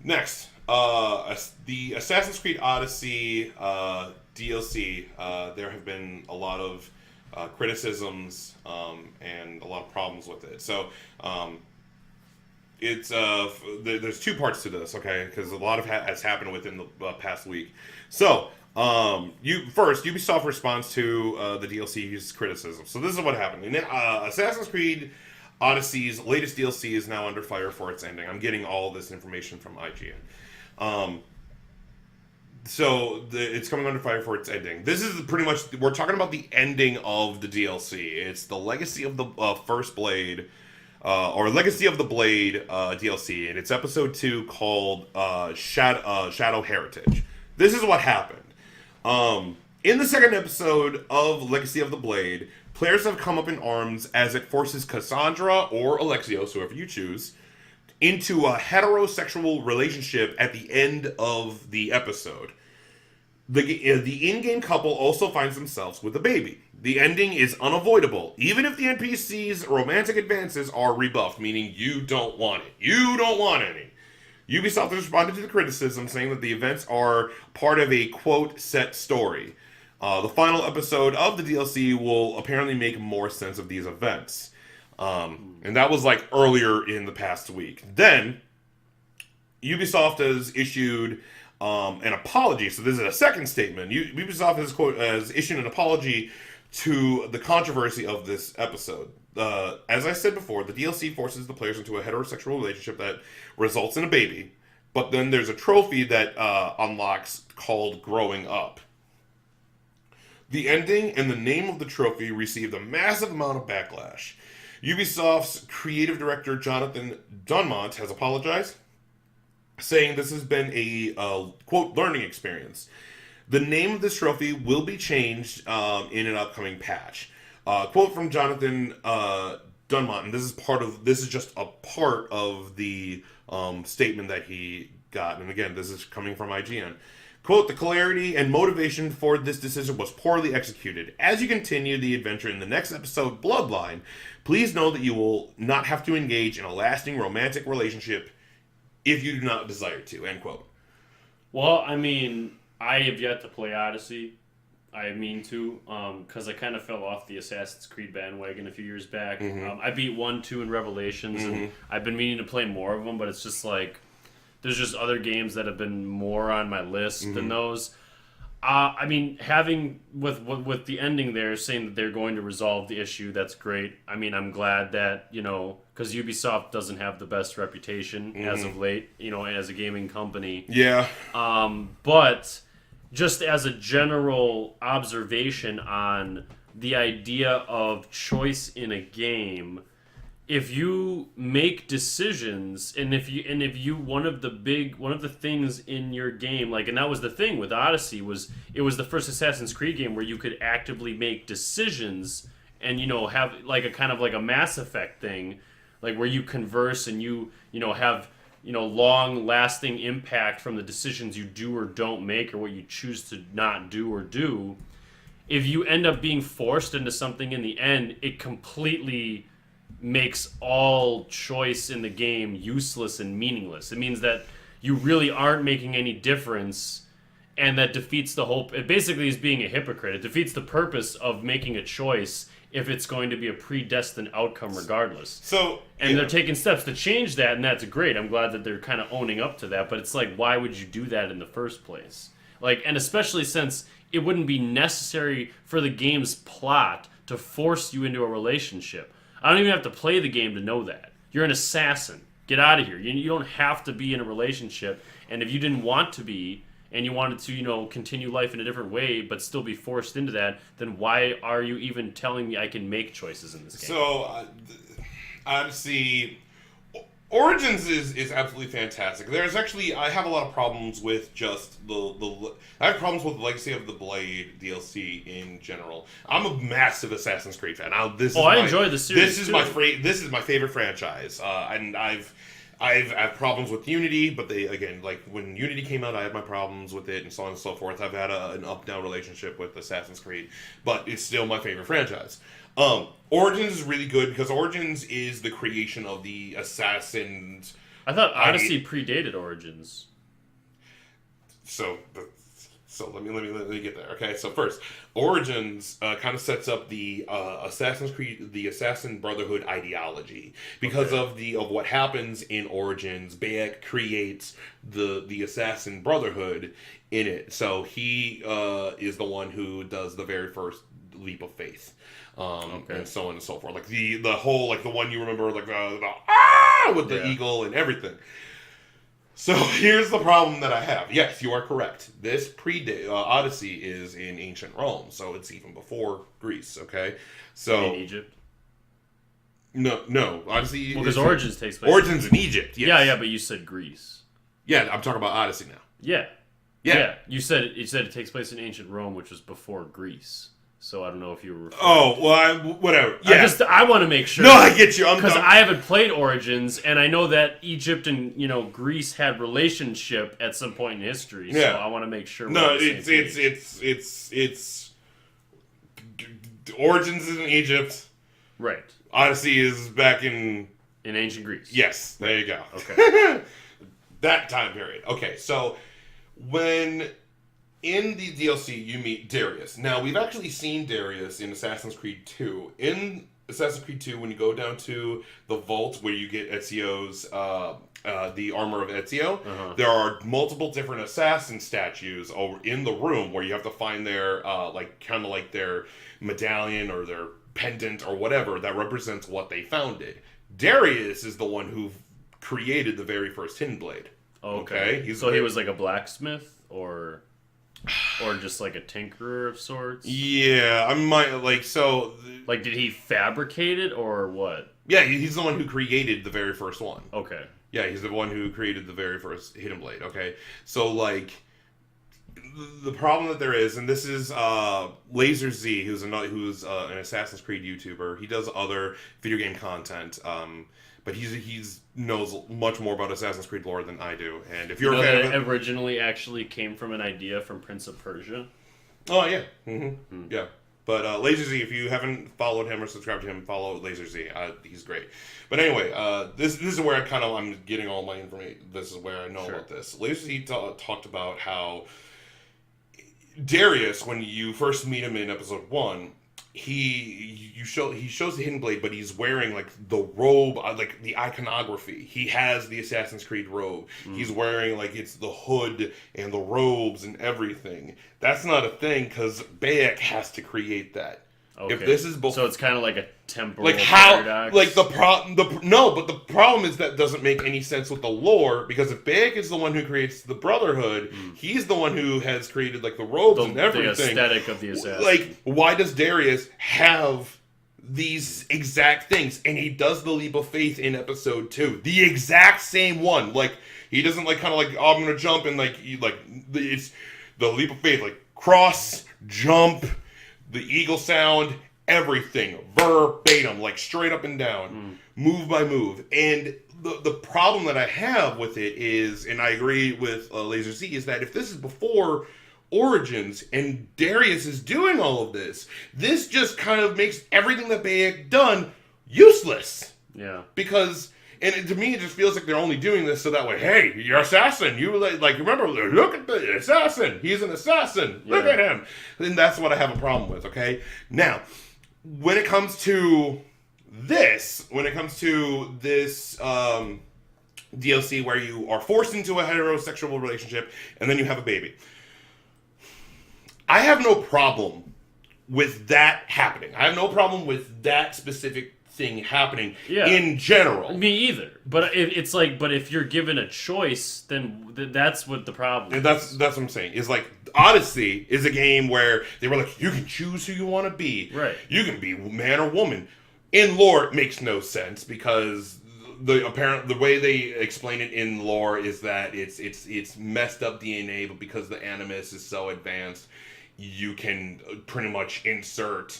Next, the Assassin's Creed Odyssey DLC. There have been a lot of criticisms and a lot of problems with it. So it's there's two parts to this, okay? Because a lot has happened within the past week. So Ubisoft responds to the DLC's criticism. So this is what happened. Assassin's Creed Odyssey's latest DLC is now under fire for its ending. I'm getting all this information from IGN. It's coming under fire for its ending. This is pretty much, we're talking about the ending of the DLC. It's the Legacy of the First Blade, or Legacy of the Blade DLC, and it's episode 2 called Shadow Heritage. This is what happened. In the second episode of Legacy of the Blade, players have come up in arms as it forces Cassandra or Alexios, whoever you choose, into a heterosexual relationship at the end of the episode. The in-game couple also finds themselves with a baby. The ending is unavoidable, even if the NPC's romantic advances are rebuffed, meaning you don't want it. You don't want any. Ubisoft has responded to the criticism, saying that the events are part of a, quote, set story. The final episode of the DLC will apparently make more sense of these events. And that was like earlier in the past week. Then, Ubisoft has issued an apology. So this is a second statement. Ubisoft has issued an apology to the controversy of this episode. As I said before, the DLC forces the players into a heterosexual relationship that results in a baby. But then there's a trophy that unlocks called Growing Up. The ending and the name of the trophy received a massive amount of backlash. Ubisoft's creative director, Jonathan Dunmont, has apologized, saying this has been a, quote, learning experience. The name of this trophy will be changed in an upcoming patch. Quote from Jonathan Dunmont, and this is just a part of the statement that he got. And again, this is coming from IGN. Quote, the clarity and motivation for this decision was poorly executed. As you continue the adventure in the next episode, Bloodline, please know that you will not have to engage in a lasting romantic relationship if you do not desire to, end quote. Well, I mean, I have yet to play Odyssey. I mean to, because I kind of fell off the Assassin's Creed bandwagon a few years back. Mm-hmm. I beat 1, 2, and Revelations, and I've been meaning to play more of them, but it's just like, there's just other games that have been more on my list than those. I mean, having with the ending there, saying that they're going to resolve the issue, that's great. I mean, I'm glad that, because Ubisoft doesn't have the best reputation as of late, as a gaming company. Yeah. But just as a general observation on the idea of choice in a game, if you make decisions, and if you one of the things in your game, like, and that was the thing with Odyssey, was it was the first Assassin's Creed game where you could actively make decisions and have like a kind of like a Mass Effect thing, like where you converse and you have long lasting impact from the decisions you do or don't make, or what you choose to not do or do. If you end up being forced into something in the end, it completely makes all choice in the game useless and meaningless. It means that you really aren't making any difference, and that defeats the whole... It basically is being a hypocrite. It defeats the purpose of making a choice if it's going to be a predestined outcome regardless. They're taking steps to change that, and that's great. I'm glad that they're kind of owning up to that, but it's like, why would you do that in the first place? Like, and especially since it wouldn't be necessary for the game's plot to force you into a relationship. I don't even have to play the game to know that. You're an assassin. Get out of here. You don't have to be in a relationship. And if you didn't want to be, and you wanted to, continue life in a different way, but still be forced into that, then why are you even telling me I can make choices in this game? So, honestly, Origins is absolutely fantastic. I have a lot of problems with just I have problems with the Legacy of the Blade DLC in general. I'm a massive Assassin's Creed fan. I enjoy the series. This is my favorite franchise, and I've problems with Unity, but when Unity came out, I had my problems with it, and so on and so forth. I've had an up-down relationship with Assassin's Creed, but it's still my favorite franchise. Origins is really good because Origins is the creation of the Assassins. I thought Odyssey predated Origins. So let me get there. Okay, so first, Origins kind of sets up the Assassin's Creed, the Assassin Brotherhood ideology because of what happens in Origins. Bayek creates the Assassin Brotherhood in it, so he is the one who does the very first leap of faith, and so on and so forth. Like the whole the one you remember, with the eagle and everything. So here's the problem that I have. Yes, you are correct. This Odyssey is in ancient Rome, so it's even before Greece. Okay, so in Egypt. No, Odyssey. Well, because Origins takes place. Origins in Egypt. Yes. Yeah, but you said Greece. Yeah, I'm talking about Odyssey now. Yeah. You said it takes place in ancient Rome, which was before Greece. So I don't know if you were. Whatever. Yeah. I want to make sure. No, I get you. Because I haven't played Origins, and I know that Egypt and Greece had relationship at some point in history. So I want to make sure. No, it's Origins is in Egypt. Right. Odyssey is back in ancient Greece. Yes. There you go. Okay. That time period. Okay, so when. In the DLC, you meet Darius. Now, we've actually seen Darius in Assassin's Creed 2. In Assassin's Creed 2, when you go down to the vault where you get Ezio's, the armor of Ezio, there are multiple different assassin statues over in the room where you have to find their, their medallion or their pendant or whatever that represents what they founded. Darius is the one who created the very first Hidden Blade. Okay. He was like a blacksmith, or just like a tinkerer of sorts? Yeah, I might, did he fabricate it, or what? Yeah, he's the one who created the very first one. Okay. Yeah, he's the one who created the very first Hidden Blade, okay? So, the problem that there is, and this is Laser Z, who's an Assassin's Creed YouTuber. He does other video game content, but he's knows much more about Assassin's Creed lore than I do. And if you're a fan of it, originally actually came from an idea from Prince of Persia. Oh yeah, yeah. But Laser Z, if you haven't followed him or subscribed to him, follow Laser Z. He's great. But anyway, this is where I'm getting all my information. This is where I know about this. Laser Z talked about how Darius, when you first meet him in episode 1. He shows the Hidden Blade, but he's wearing the robe, the iconography. He has the Assassin's Creed robe. He's wearing it's the hood and the robes and everything. That's not a thing because Bayek has to create that. Okay. If this is so it's kind of like a temporal paradox. But the problem is that doesn't make any sense with the lore, because if Bayek is the one who creates the Brotherhood, he's the one who has created the robes and everything. The aesthetic of the assassin. Why does Darius have these exact things? And he does the leap of faith in episode 2, the exact same one. He doesn't I'm gonna jump and it's the leap of faith, cross, jump, the eagle sound, everything, verbatim, straight up and down, move by move. And the problem that I have with it is, and I agree with Laser Z, is that if this is before Origins and Darius is doing all of this just kind of makes everything that Bayek done useless. Yeah. Because... And to me, it just feels like they're only doing this so that way, hey, you're assassin. You remember, look at the assassin. He's an assassin. Look at him. And that's what I have a problem with, okay? Now, when it comes to this DLC where you are forced into a heterosexual relationship and then you have a baby, I have no problem with that happening. I have no problem with that specific thing happening Yeah. in general. Me either. But it's like, but if you're given a choice, then that's what the problem And is. that's what I'm saying. Is like Odyssey is a game where they were like, you can choose who you want to be. Right. You can be man or woman. In lore, it makes no sense because the way they explain it in lore is that it's messed up DNA, but because the animus is so advanced, you can pretty much insert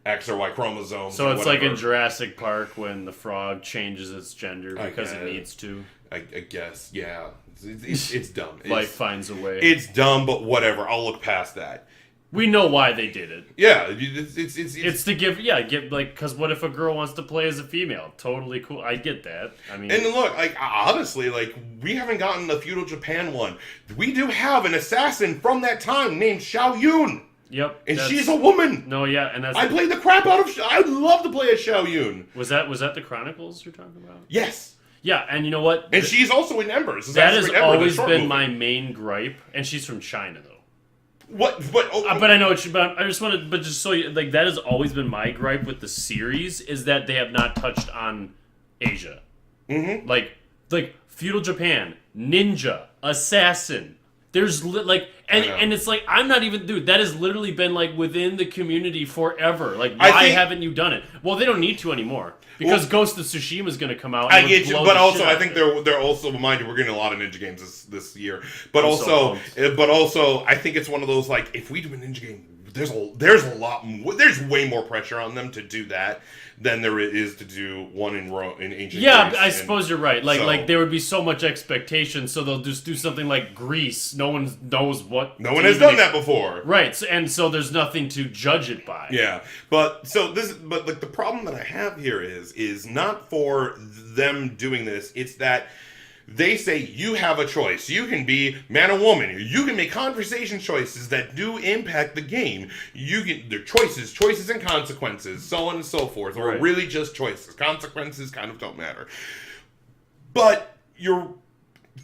X or Y chromosomes. So or it's whatever. like in Jurassic Park when the frog changes its gender because it guess. needs to. I guess, yeah. It's dumb. Life finds a way. It's dumb, but whatever. I'll look past that. We know why they did it. Yeah, it's It's to give like, because what if a girl wants to play as a female? Totally cool. I get that. I mean, And look, like honestly, like we haven't gotten the feudal Japan one. We do have an assassin from that time named Xiao Yun, yep. and she's a woman. No, yeah, and that's. I played the crap out of. I'd love to play as Xiao Yun. Was that the Chronicles you're talking about? Yes, Yeah, and you know what? and she's also in Embers. That has Assassin's Creed Ember, the always short been movie. my main gripe, and she's from China though. What? But I know it's. But I just wanted. But just so you, like, that has always been my gripe with the series is that they have not touched on Asia. Mm-hmm. Like feudal Japan, ninja, assassin. There's and it's like I'm not even, dude. That has literally been like within the community forever. Like, why haven't you done it? Well, they don't need to anymore because Ghost of Tsushima is going to come out. And I get you, but also I think they're. they're also, mind you, we're getting a lot of ninja games this year. But I'm also, so I think it's one of those like if we do a ninja game, there's a lot more, there's way more pressure on them to do that than there is to do one in ancient. Yeah, Greece. I And suppose you're right. so- Like there would be so much expectation, so they'll just do something like Greece. No one knows what. no one has done that before. Right, so there's nothing to judge it by. Yeah, but like the problem that I have here is not for them doing this. It's that they say you have a choice. You can be man or woman. You can make conversation choices that do impact the game. You get their choices and consequences, so on and so forth, or Right. really just choices. Consequences kind of don't matter. But you're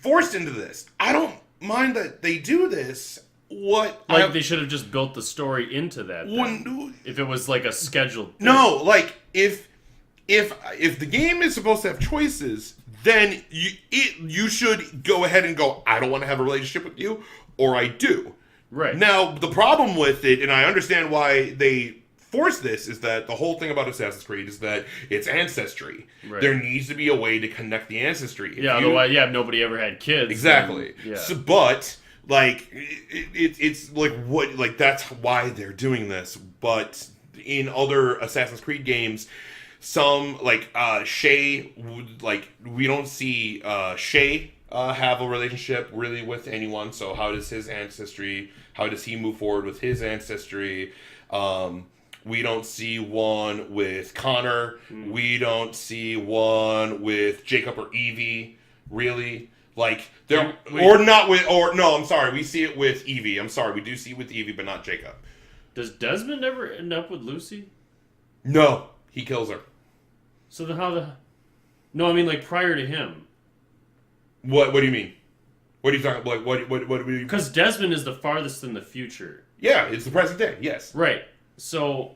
forced into this. I don't mind that they do this. They should have just built the story into that. If it was like a scheduled thing. No, like if the game is supposed to have choices, then you should go ahead and go, I don't want to have a relationship with you, or I do. Right. Now, the problem with it, and I understand why they force this, is that the whole thing about Assassin's Creed is that it's ancestry. Right. There needs to be a way to connect the ancestry. If Otherwise, nobody ever had kids. Exactly. Yeah. So, but like it's like what, like that's why they're doing this. But in other Assassin's Creed games, some like Shay, like we don't see Shay have a relationship really with anyone. So how does his ancestry? How does he move forward with his ancestry? We don't see one with Connor. We don't see one with Jacob or Evie. Really, like there I'm sorry. We see it with Evie. I'm sorry. We do see it with Evie, but not Jacob. Does Desmond ever end up with Lucy? No, he kills her. So then how No, I mean like prior to him. What do you mean? What are you talking about? Like what do you? Because Desmond is the farthest in the future. Yeah, it's the present day. Yes. Right. So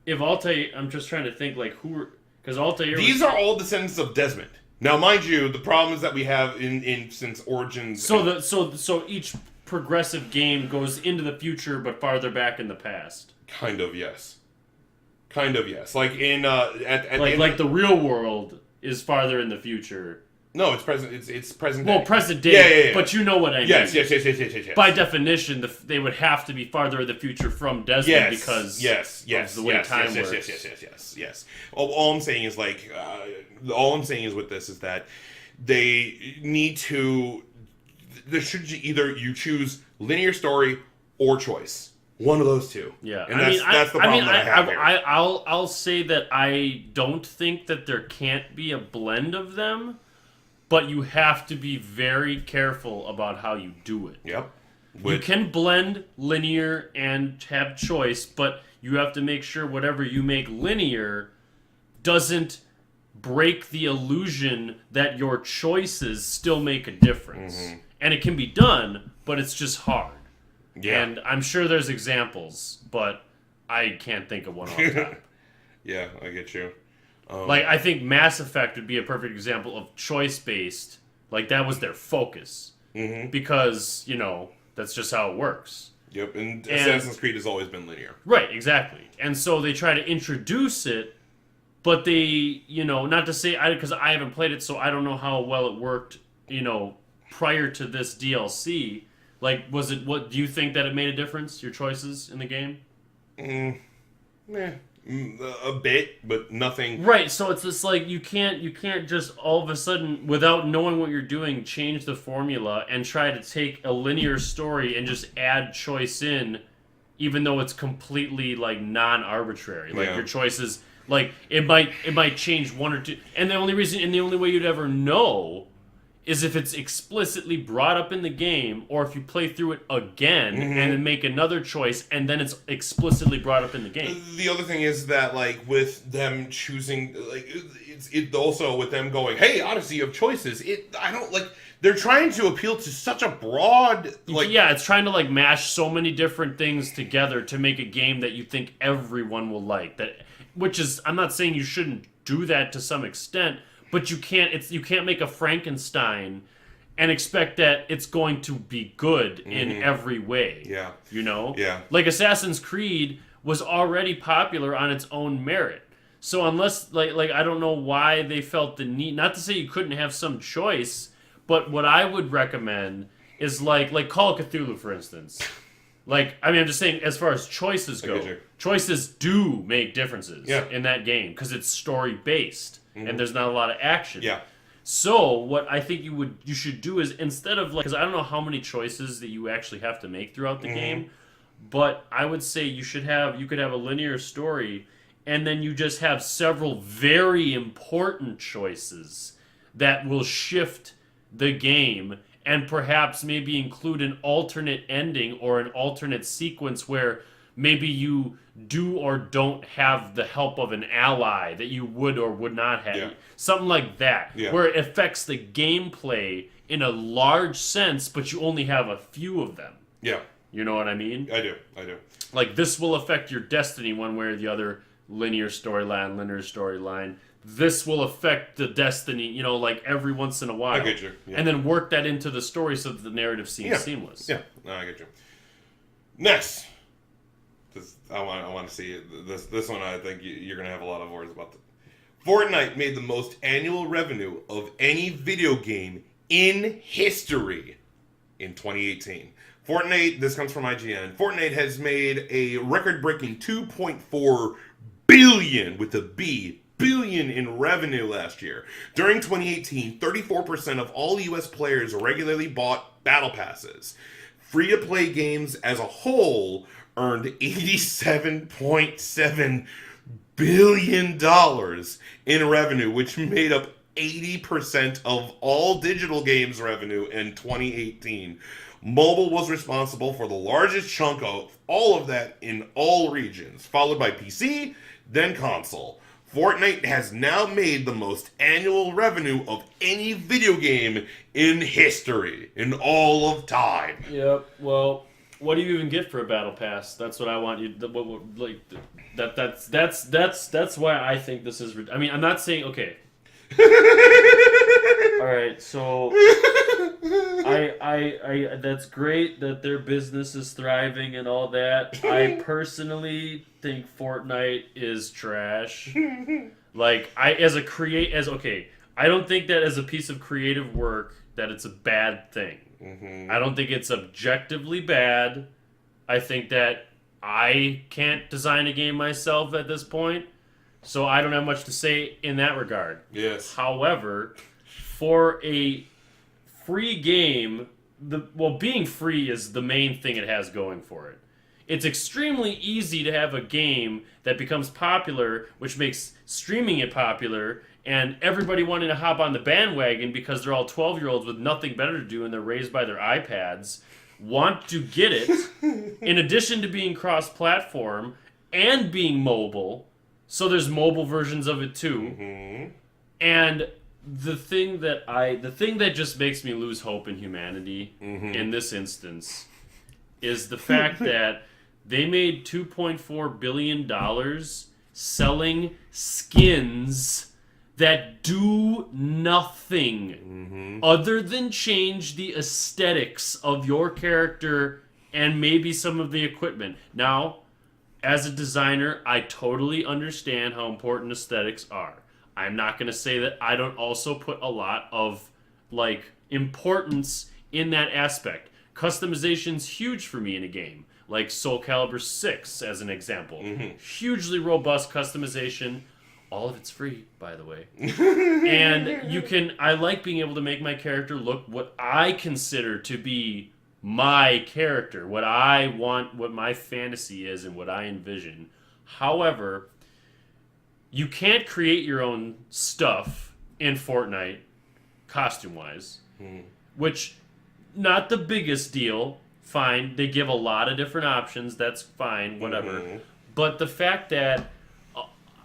if Altair, I'm just trying to think like who, because Altair. These are all descendants of Desmond. Now, mind you, the problems that we have in since Origins. So each progressive game goes into the future but farther back in the past. Kind of yes. Like in the real world is farther in the future. No, it's present. It's present day. Well, present day. Yeah. But you know what I mean. Yes. By definition, they would have to be farther in the future from Desmond because of the way time works. Yes. All I'm saying is like, all I'm saying is with this is that they need to. There should either you choose linear story or choice. One of those two. Yeah, and that's the problem that I have here. I'll say that I don't think that there can't be a blend of them, but you have to be very careful about how you do it. Yep. You can blend linear and have choice, but you have to make sure whatever you make linear doesn't break the illusion that your choices still make a difference. Mm-hmm. And it can be done, but it's just hard. Yeah. And I'm sure there's examples, but I can't think of one off the top. Yeah, I get you. Like, I think Mass Effect would be a perfect example of choice-based. Like, that was their focus. Mm-hmm. Because, that's just how it works. Yep, and Assassin's Creed has always been linear. Right, exactly. And so they try to introduce it, but they, not to say, because I haven't played it, so I don't know how well it worked, prior to this DLC. Like, what do you think that it made a difference, your choices in the game? A bit, but nothing. Right, so it's just like you can't just all of a sudden, without knowing what you're doing, change the formula and try to take a linear story and just add choice in, even though it's completely like non-arbitrary. Like your choices, like it might change one or two, and the only way you'd ever know is if it's explicitly brought up in the game, or if you play through it again and then make another choice, and then it's explicitly brought up in the game. The other thing is that, like, with them choosing, like, it also with them going, hey, Odyssey of choices, I don't, like, they're trying to appeal to such a broad, like... Yeah, it's trying to, like, mash so many different things together to make a game that you think everyone will like. Which is, I'm not saying you shouldn't do that to some extent, but you can't make a Frankenstein and expect that it's going to be good in every way. Yeah. Yeah. Like Assassin's Creed was already popular on its own merit. So unless like I don't know why they felt the need, not to say you couldn't have some choice, but what I would recommend is like Call of Cthulhu, for instance. Like, I mean, I'm just saying, as far as choices go, choices do make differences in that game because it's story based. And there's not a lot of action. Yeah. So what I think you should do is, instead of like, because I don't know how many choices that you actually have to make throughout the game, but I would say you could have a linear story, and then you just have several very important choices that will shift the game, and perhaps maybe include an alternate ending or an alternate sequence where maybe you do or don't have the help of an ally that you would or would not have. Yeah. Something like that. Yeah. Where it affects the gameplay in a large sense, but you only have a few of them. Yeah. You know what I mean? I do. Like, this will affect your destiny one way or the other. Linear storyline. This will affect the destiny, like every once in a while. I get you. Yeah. And then work that into the story so that the narrative seems seamless. Yeah, no, I get you. Next. I want to see it. This one. I think you're gonna have a lot of words about. Fortnite made the most annual revenue of any video game in history in 2018. Fortnite. This comes from IGN. Fortnite has made a record-breaking 2.4 billion with a B billion in revenue last year. During 2018, 34% of all U.S. players regularly bought battle passes. Free-to-play games as a whole earned $87.7 billion in revenue, which made up 80% of all digital games revenue in 2018. Mobile was responsible for the largest chunk of all of that in all regions, followed by PC, then console. Fortnite has now made the most annual revenue of any video game in history, in all of time. Yep, well... What do you even get for a battle pass? That's what I want you. That's why I think this is. I mean, I'm not saying okay. All right, so I that's great that their business is thriving and all that. I personally think Fortnite is trash. Like I don't think that as a piece of creative work that it's a bad thing. I don't think it's objectively bad. I think that I can't design a game myself at this point, so I don't have much to say in that regard. Yes. However, for a free game, being free is the main thing it has going for it. It's extremely easy to have a game that becomes popular, which makes streaming it popular, and everybody wanting to hop on the bandwagon because they're all 12-year-olds with nothing better to do and they're raised by their iPads, want to get it, in addition to being cross-platform and being mobile. So there's mobile versions of it too. And the thing that just makes me lose hope in humanity in this instance is the fact that they made $2.4 billion selling skins that do nothing other than change the aesthetics of your character and maybe some of the equipment. Now, as a designer, I totally understand how important aesthetics are. I'm not going to say that I don't also put a lot of importance in that aspect. Customization's huge for me in a game, like Soul Calibur 6 as an example. Hugely robust customization. All of it's free, by the way. And I like being able to make my character look what I consider to be my character, what I want, what my fantasy is, and what I envision. However, you can't create your own stuff in Fortnite, costume-wise, which, not the biggest deal. Fine, they give a lot of different options. That's fine, whatever. But the fact that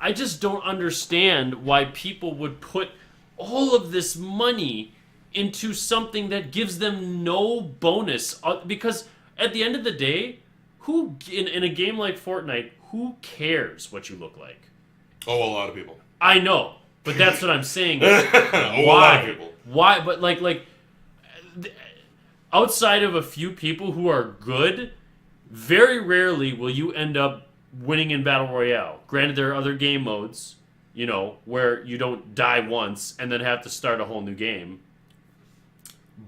I just don't understand why people would put all of this money into something that gives them no bonus. Because at the end of the day, who in a game like Fortnite, who cares what you look like? Oh, a lot of people. I know, but that's what I'm saying. A lot of people. Why? But outside of a few people who are good, very rarely will you end up winning in Battle Royale. Granted, there are other game modes, where you don't die once and then have to start a whole new game.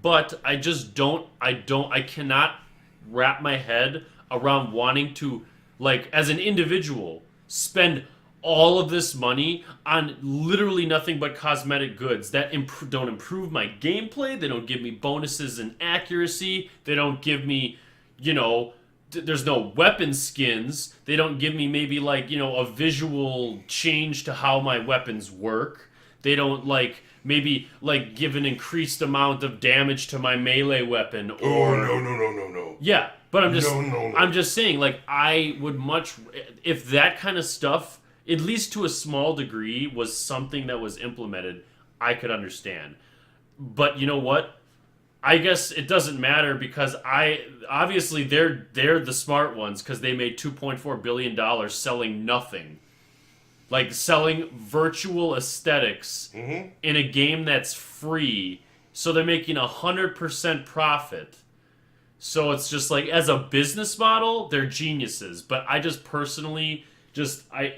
But I cannot wrap my head around wanting to, as an individual, spend all of this money on literally nothing but cosmetic goods that don't improve my gameplay. They don't give me bonuses in accuracy. They don't give me, there's no weapon skins. They don't give me maybe a visual change to how my weapons work. They don't give an increased amount of damage to my melee weapon. Or no. Yeah, but I'm just No. I'm just saying I would much, if that kind of stuff, at least to a small degree, was something that was implemented, I could understand. But you know what? I guess it doesn't matter because obviously they're the smart ones because they made $2.4 billion selling nothing. Selling virtual aesthetics in a game that's free. So they're making 100% profit. So it's just as a business model, they're geniuses. But I just personally I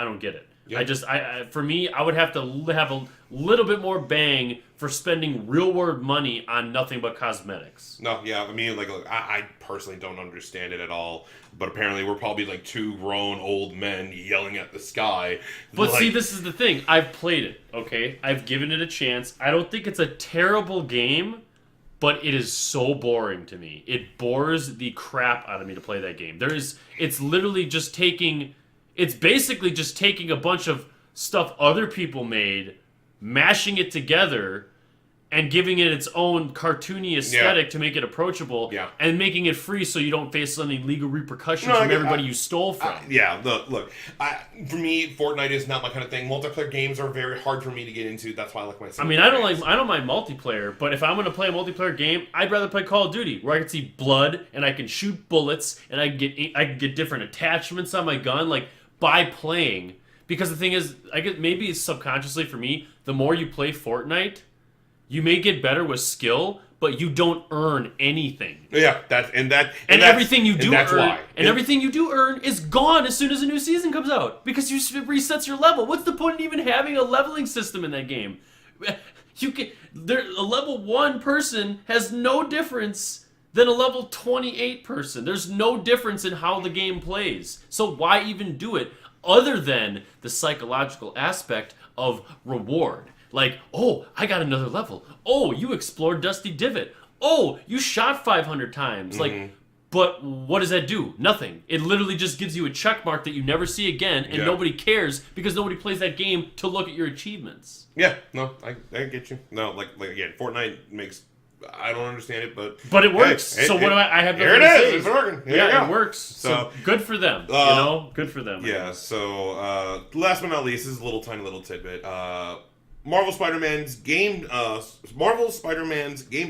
don't get it. Yep. For me, I would have to have a little bit more bang for spending real world money on nothing but cosmetics. No, yeah, I mean, I personally don't understand it at all. But apparently, we're probably two grown old men yelling at the sky. But see, this is the thing. I've played it. Okay, I've given it a chance. I don't think it's a terrible game. But it is so boring to me. It bores the crap out of me to play that game. It's literally just it's basically just taking a bunch of stuff other people made, mashing it together, and giving it its own cartoony aesthetic to make it approachable, and making it free so you don't face any legal repercussions from everybody you stole from. Look, for me, Fortnite is not my kind of thing. Multiplayer games are very hard for me to get into. That's why I like my single I don't mind multiplayer, but if I'm going to play a multiplayer game, I'd rather play Call of Duty, where I can see blood and I can shoot bullets and I can get different attachments on my gun, by playing. Because the thing is, I guess maybe it's subconsciously for me, the more you play Fortnite, you may get better with skill, but you don't earn anything. Yeah, everything you do earn, everything you do earn is gone as soon as a new season comes out because it resets your level. What's the point in even having a leveling system in that game? A level 1 person has no difference than a level 28 person. There's no difference in how the game plays. So why even do it other than the psychological aspect of reward? Oh, I got another level. Oh, you explored Dusty Divot. Oh, you shot 500 times. But what does that do? Nothing. It literally just gives you a check mark that you never see again, and nobody cares because nobody plays that game to look at your achievements. Yeah, no, I get you. No, again, Fortnite makes... I don't understand it, but it works. What do I have? Here it is. It's working. It works. So good for them. Good for them. Yeah. So last but not least, this is a tiny little tidbit. Marvel Spider-Man's game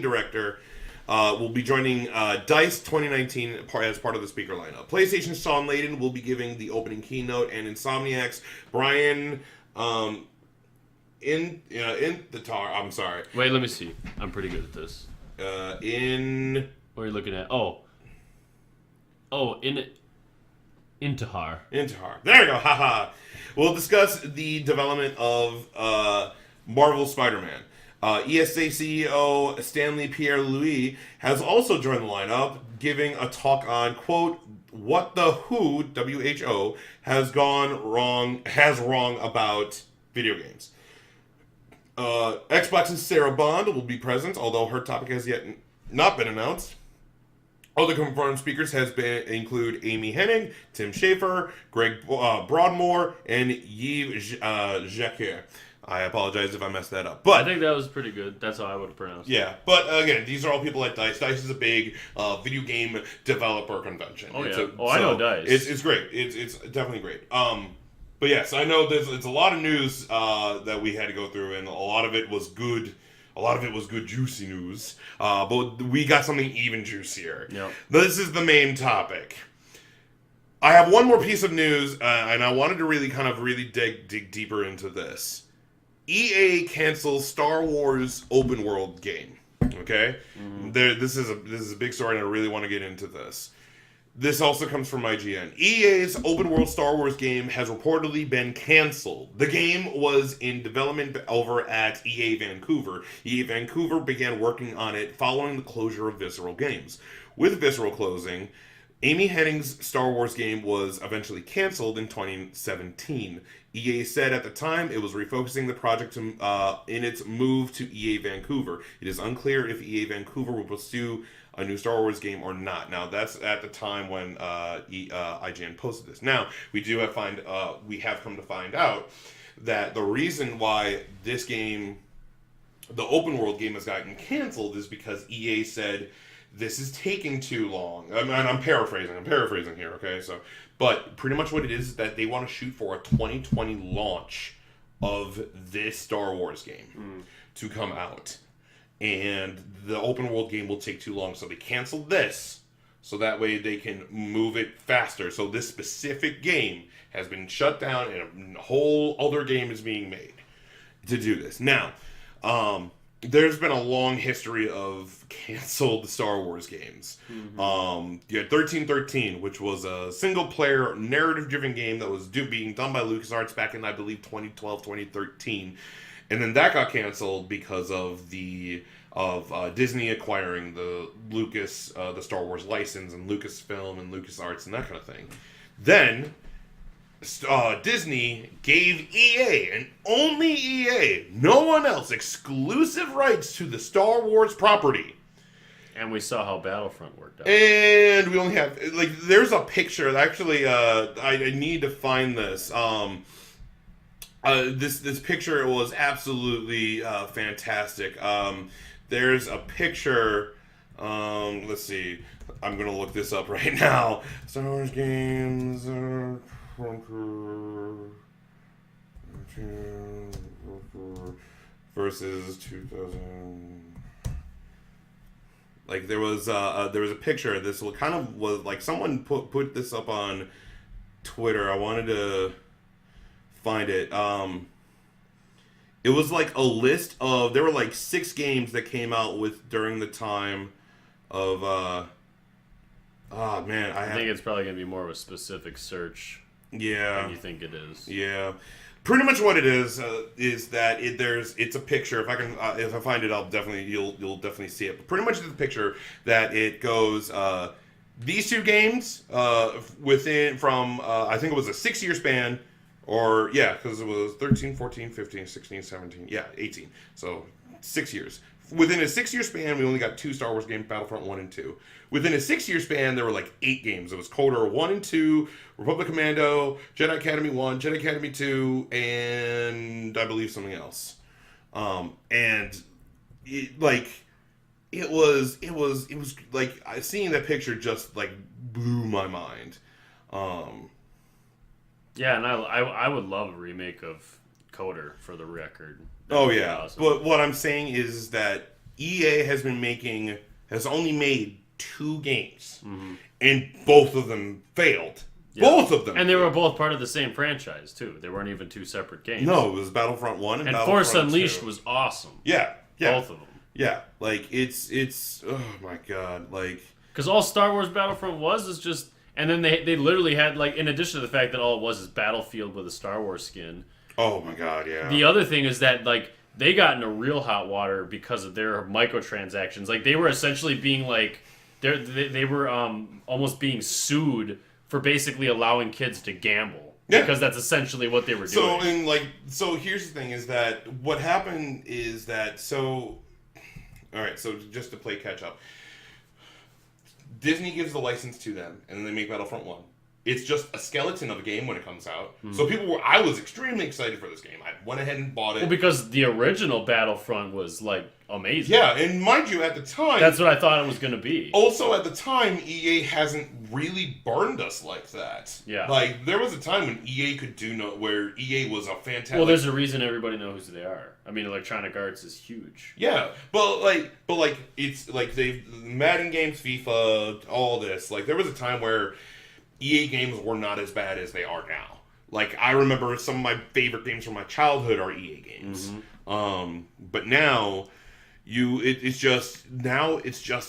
director will be joining DICE 2019 as part of the speaker lineup. PlayStation's Sean Layden will be giving the opening keynote, and Insomniac's Brian in the tar. I'm sorry. Wait, let me see. I'm pretty good at this. What are you looking at? Intihar. There you go. Haha. We'll discuss the development of Marvel Spider-Man. ESA CEO Stanley Pierre-Louis has also joined the lineup, giving a talk on, quote, what the WHO has wrong about video games. Xbox's Sarah Bond will be present, although her topic has yet not been announced. Other confirmed speakers include Amy Hennig, Tim Schafer, Greg Broadmoor, and Yves Jacquet. I apologize if I messed that up. But I think that was pretty good. That's how I would have pronounced it. Yeah, but again, these are all people at DICE. DICE is a big video game developer convention. Oh, yeah. I know DICE. It's great. It's definitely great. But yes, I know it's a lot of news that we had to go through, and a lot of it was good. A lot of it was good, juicy news. But we got something even juicier. Yep. This is the main topic. I have one more piece of news, and I wanted to really dig deeper into this. EA cancels Star Wars open world game. Okay, this is a big story, and I really want to get into this. This also comes from IGN. EA's open world Star Wars game has reportedly been canceled. The game was in development over at EA Vancouver. EA Vancouver began working on it following the closure of Visceral Games. With Visceral closing, Amy Hennig's Star Wars game was eventually canceled in 2017. EA said at the time it was refocusing the project in its move to EA Vancouver. It is unclear if EA Vancouver will pursue a new Star Wars game or not. Now, that's at the time when IGN posted this. Now, we have come to find out that the reason why this game, the open world game, has gotten canceled is because EA said, this is taking too long. I mean, I'm paraphrasing here, okay? But pretty much what it is that they want to shoot for a 2020 launch of this Star Wars game to come out. And the open world game will take too long, so they canceled this, so that way they can move it faster. So this specific game has been shut down, and a whole other game is being made to do this. Now, there's been a long history of canceled Star Wars games. You had 1313, which was a single-player, narrative-driven game that was being done by LucasArts back in, I believe, 2012, 2013. And then that got canceled because of Disney acquiring the Star Wars license, and Lucasfilm and LucasArts and that kind of thing. Then Disney gave EA, and only EA, no one else, exclusive rights to the Star Wars property. And we saw how Battlefront worked out. And we only have, there's a picture. Actually, I need to find this. This picture was absolutely fantastic. There's a picture. Let's see. I'm gonna look this up right now. Star Wars games versus 2000. There was a picture. This kind of was someone put this up on Twitter. I wanted to find it. It was a list of, there were 6 games that came out during the time of I think it's probably gonna be more of a specific search. Yeah. Than you think it is. Yeah. Pretty much what it is that it's a picture. If I find it, you'll definitely see it. But pretty much it's a picture that it goes these 2 games within from I think it was a 6-year span. Or, yeah, because it was 13, 14, 15, 16, 17, 18. So, 6 years. Within a 6-year span, we only got 2 Star Wars games, Battlefront 1 and 2. Within a 6-year span, there were 8 games. It was KOTOR 1 and 2, Republic Commando, Jedi Academy 1, Jedi Academy 2, and I believe something else. And, it was seeing that picture just, blew my mind. Yeah, and I would love a remake of KOTOR for the record. Awesome. But what I'm saying is that EA has been has only made 2 games, and both of them failed. Yeah. Both of them. And they were both part of the same franchise, too. They weren't even 2 separate games. No, it was Battlefront 1 and Battlefront Force Unleashed 2 was awesome. Yeah. Both of them. Yeah. Like, it's oh my god. Like... Because all Star Wars Battlefront was is just... And then they literally had, like, in addition to the fact that all it was is Battlefield with a Star Wars skin. Oh my god, yeah. The other thing is that, like, they got into real hot water because of their microtransactions. Like, they were essentially being, like... They were almost being sued for basically allowing kids to gamble. Yeah. Because that's essentially what they were doing. So here's the thing is that what happened is that, alright, so just to play catch up. Disney gives the license to them, and then they make Battlefront 1. It's just a skeleton of a game when it comes out. Mm-hmm. So I was extremely excited for this game. I went ahead and bought it. Well, because the original Battlefront was, like, amazing. Yeah, and mind you, at the time... That's what I thought it was going to be. Also, at the time, EA hasn't really burned us like that. Yeah. Like, there was a time when EA could where EA was a fantastic... Well, there's a reason everybody knows who they are. I mean, Electronic Arts is huge. Yeah, but it's, like, they've... Madden games, FIFA, all this. Like, there was a time where... EA games were not as bad as they are now. Like, I remember some of my favorite games from my childhood are EA games. Mm-hmm. But now, it's just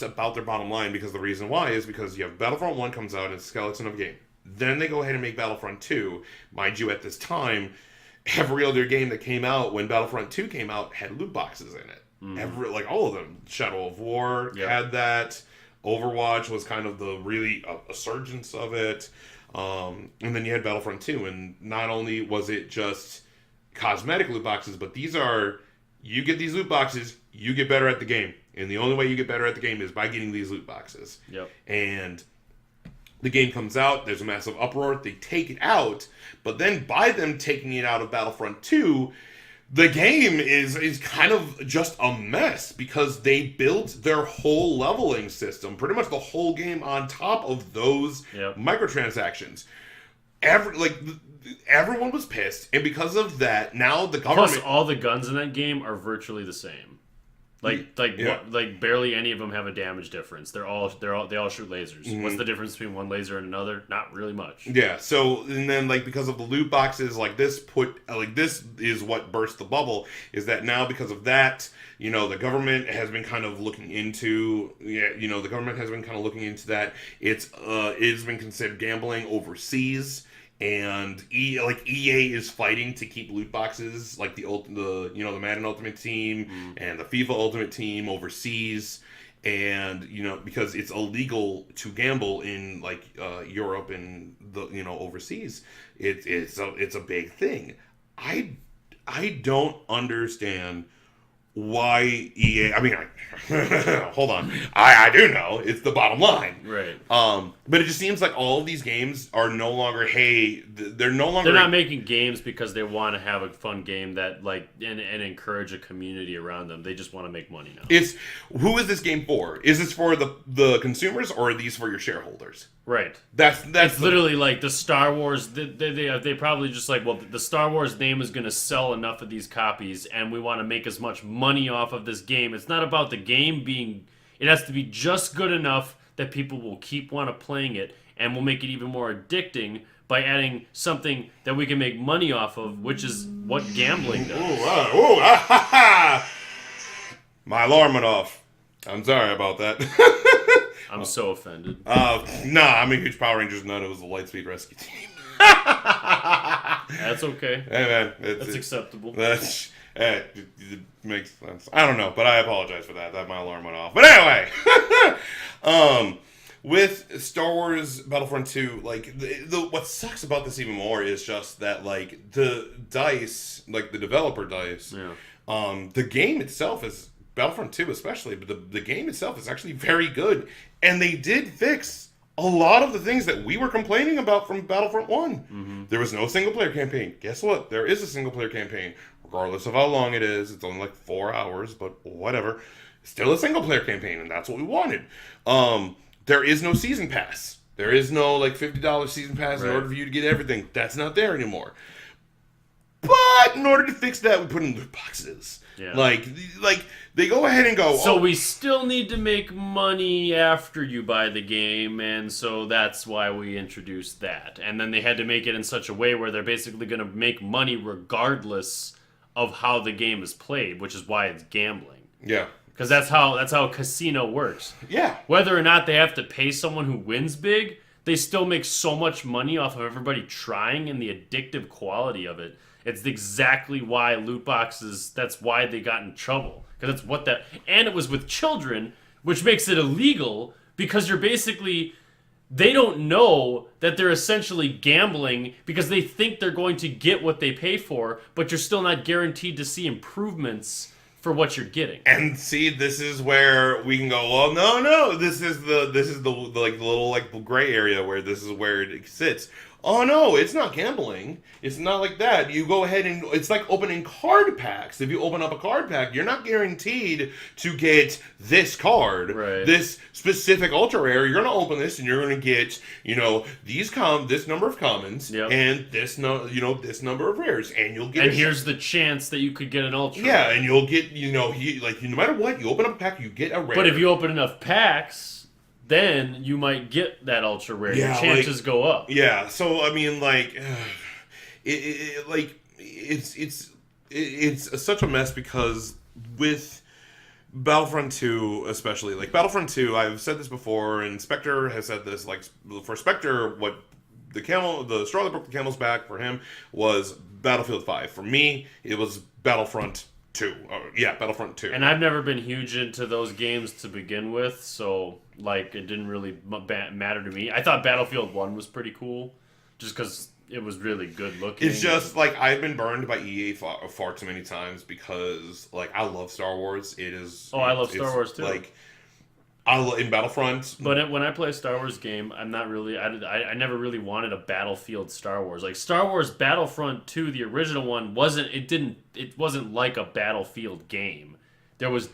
about their bottom line, because the reason why is because you have Battlefront 1 comes out and it's a skeleton of a game. Then they go ahead and make Battlefront 2. Mind you, at this time, every other game that came out when Battlefront 2 came out had loot boxes in it. Mm-hmm. All of them. Shadow of War had that. Overwatch was kind of the really a surgence of it. And then you had Battlefront 2, and not only was it just cosmetic loot boxes, but you get these loot boxes, you get better at the game. And the only way you get better at the game is by getting these loot boxes. Yep. And the game comes out, there's a massive uproar, they take it out, but then by them taking it out of Battlefront 2, the game is kind of just a mess, because they built their whole leveling system, pretty much the whole game, on top of those microtransactions. Everyone was pissed, and because of that, now the government... Plus, all the guns in that game are virtually the same. Like barely any of them have a damage difference. They all shoot lasers. Mm-hmm. What's the difference between one laser and another? Not really much. Yeah. So, and then because of the loot boxes, this is what burst the bubble. Is that now because of that, the government has been kind of looking into that. It's been considered gambling overseas. And EA is fighting to keep loot boxes like the Madden Ultimate Team and the FIFA Ultimate Team overseas, and because it's illegal to gamble in Europe and the overseas. It's a big thing. I don't understand why EA... I mean, hold on. I do know. It's the bottom line. Right. But it just seems like all of these games are no longer, they're not making games because they want to have a fun game that, and encourage a community around them. They just want to make money now. Who is this game for? Is this for the consumers, or are these for your shareholders? Right. That's literally like the Star Wars. They probably just the Star Wars name is going to sell enough of these copies, and we want to make as much money off of this game. It's not about the game being. It has to be just good enough that people will keep playing it, and we'll make it even more addicting by adding something that we can make money off of, which is what gambling does. My alarm went off. I'm sorry about that. I'm so offended. I'm a huge Power Rangers nut. It was the Lightspeed Rescue Team. That's okay. Hey, man. That's acceptable. It makes sense. I don't know, but I apologize for that. My alarm went off. But anyway, with Star Wars Battlefront 2, what sucks about this even more is just that, the DICE, the developer DICE, the game itself is... Battlefront 2 especially, but the game itself is actually very good. And they did fix a lot of the things that we were complaining about from Battlefront 1. Mm-hmm. There was no single-player campaign. Guess what? There is a single-player campaign. Regardless of how long it is. It's only 4 hours, but whatever. Still a single-player campaign, and that's what we wanted. There is no season pass. There is no $50 season pass in order for you to get everything. That's not there anymore. But in order to fix that, we put in loot boxes. Yeah. Like they go ahead and go. So we still need to make money after you buy the game, and so that's why we introduced that. And then they had to make it in such a way where they're basically going to make money regardless of how the game is played, which is why it's gambling. Yeah. Because that's how a casino works. Yeah. Whether or not they have to pay someone who wins big, they still make so much money off of everybody trying and the addictive quality of it. It's exactly why loot boxes, that's why they got in trouble. Because that's what that... And it was with children, which makes it illegal, because you're basically... They don't know that they're essentially gambling because they think they're going to get what they pay for, but you're still not guaranteed to see improvements for what you're getting. And see, this is where we can go, well, no, this is the like the little like gray area where this is where it sits. Oh no, it's not gambling. It's not like that. You go ahead and it's like opening card packs. If you open up a card pack, you're not guaranteed to get this card, right, this specific ultra rare. You're gonna open this and you're gonna get, this number of commons, yep, and this this number of rares, and you'll get. And here's the chance that you could get an ultra. Yeah, and you'll get no matter what, you open up a pack, you get a rare. But if you open enough packs, then you might get that ultra rare. Yeah, your chances go up. Yeah, so I mean, it's such a mess because with Battlefront 2, especially Battlefront 2, I've said this before, and Spectre has said this. Like for Spectre, what the straw that broke the camel's back for him was Battlefield 5. For me, it was Battlefront 2. Battlefront 2. And I've never been huge into those games to begin with, so it didn't really matter to me. I thought Battlefield 1 was pretty cool, just because it was really good looking. It's just I've been burned by EA far too many times because I love Star Wars. It is. Oh, I love Star Wars too. In Battlefront. But when I play a Star Wars game, I'm not really... I never really wanted a Battlefield Star Wars. Like, Star Wars Battlefront 2, the original one, it wasn't like a Battlefield game. There was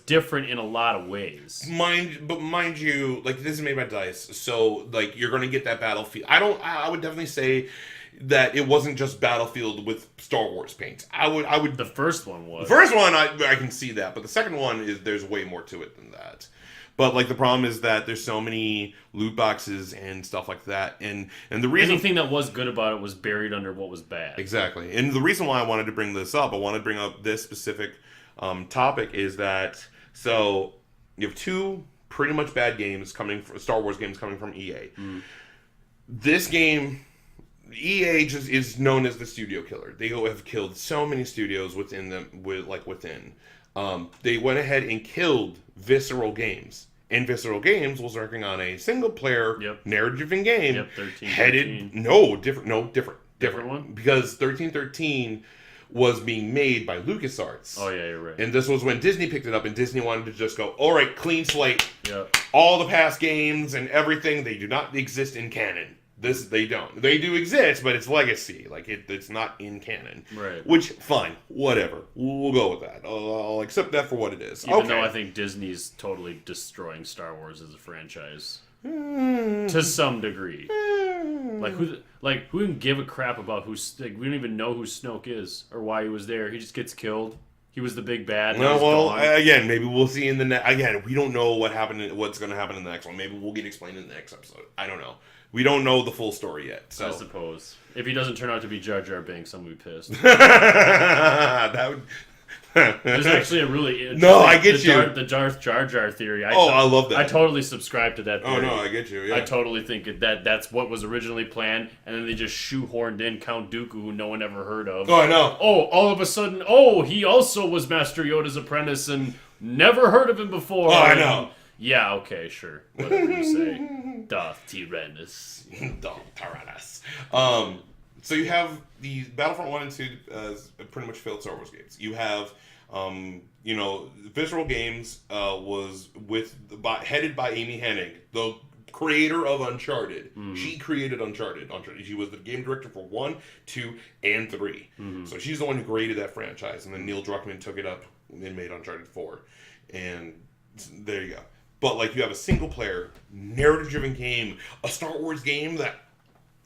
different in a lot of ways. Mind you, this is made by DICE, so, you're going to get that Battlefield... I would definitely say that it wasn't just Battlefield with Star Wars paint. I would... The first one was. The first one, I can see that, but the second one there's way more to it than that. But the problem is that there's so many loot boxes and stuff like that, and the reason anything that was good about it was buried under what was bad. Exactly, and the reason why I wanted to bring this up, I wanted to bring up this specific topic, is that you have two pretty much bad games Star Wars games coming from EA. Mm. This game, EA just is known as the studio killer. They have killed so many studios within them. They went ahead and killed Visceral Games. And Visceral Games was working on a single-player narrative-driven game. Yep, 13. Different one? Because 1313 was being made by LucasArts. Oh, yeah, you're right. And this was when Disney picked it up, and Disney wanted to just go, all right, clean slate. Yep. All the past games and everything, they do not exist in canon. They don't. They do exist, but it's legacy. It's not in canon. Right. Which, fine, whatever. We'll go with that. I'll accept that for what it is. Even though I think Disney's totally destroying Star Wars as a franchise. To some degree. Who can give a crap about we don't even know who Snoke is or why he was there. He just gets killed. He was the big bad. No, well, again, maybe we'll see in the next... Again, we don't know what's going to happen in the next one. Maybe we'll get explained in the next episode. I don't know. We don't know the full story yet. So. I suppose. If he doesn't turn out to be Jar Jar Binks, I'm going to be pissed. That would... There's actually a really... No, I get you. The Jar Jar theory. I love that. I totally subscribe to that theory. Oh, no, I get you, yeah. I totally think that's what was originally planned, and then they just shoehorned in Count Dooku, who no one ever heard of. Oh, I know. Oh, all of a sudden, he also was Master Yoda's apprentice, and never heard of him before. Oh, I know. Yeah, okay, sure. Whatever you say. Darth Tyrannus. Darth Tyrannus. So you have the Battlefront 1 and 2 as pretty much failed Star Wars games. You have, Visceral Games was headed by Amy Hennig, the creator of Uncharted. Mm-hmm. She created Uncharted. She was the game director for 1, 2, and 3. Mm-hmm. So she's the one who created that franchise. And then Neil Druckmann took it up and made Uncharted 4. And there you go. But you have a single player, narrative driven game, a Star Wars game that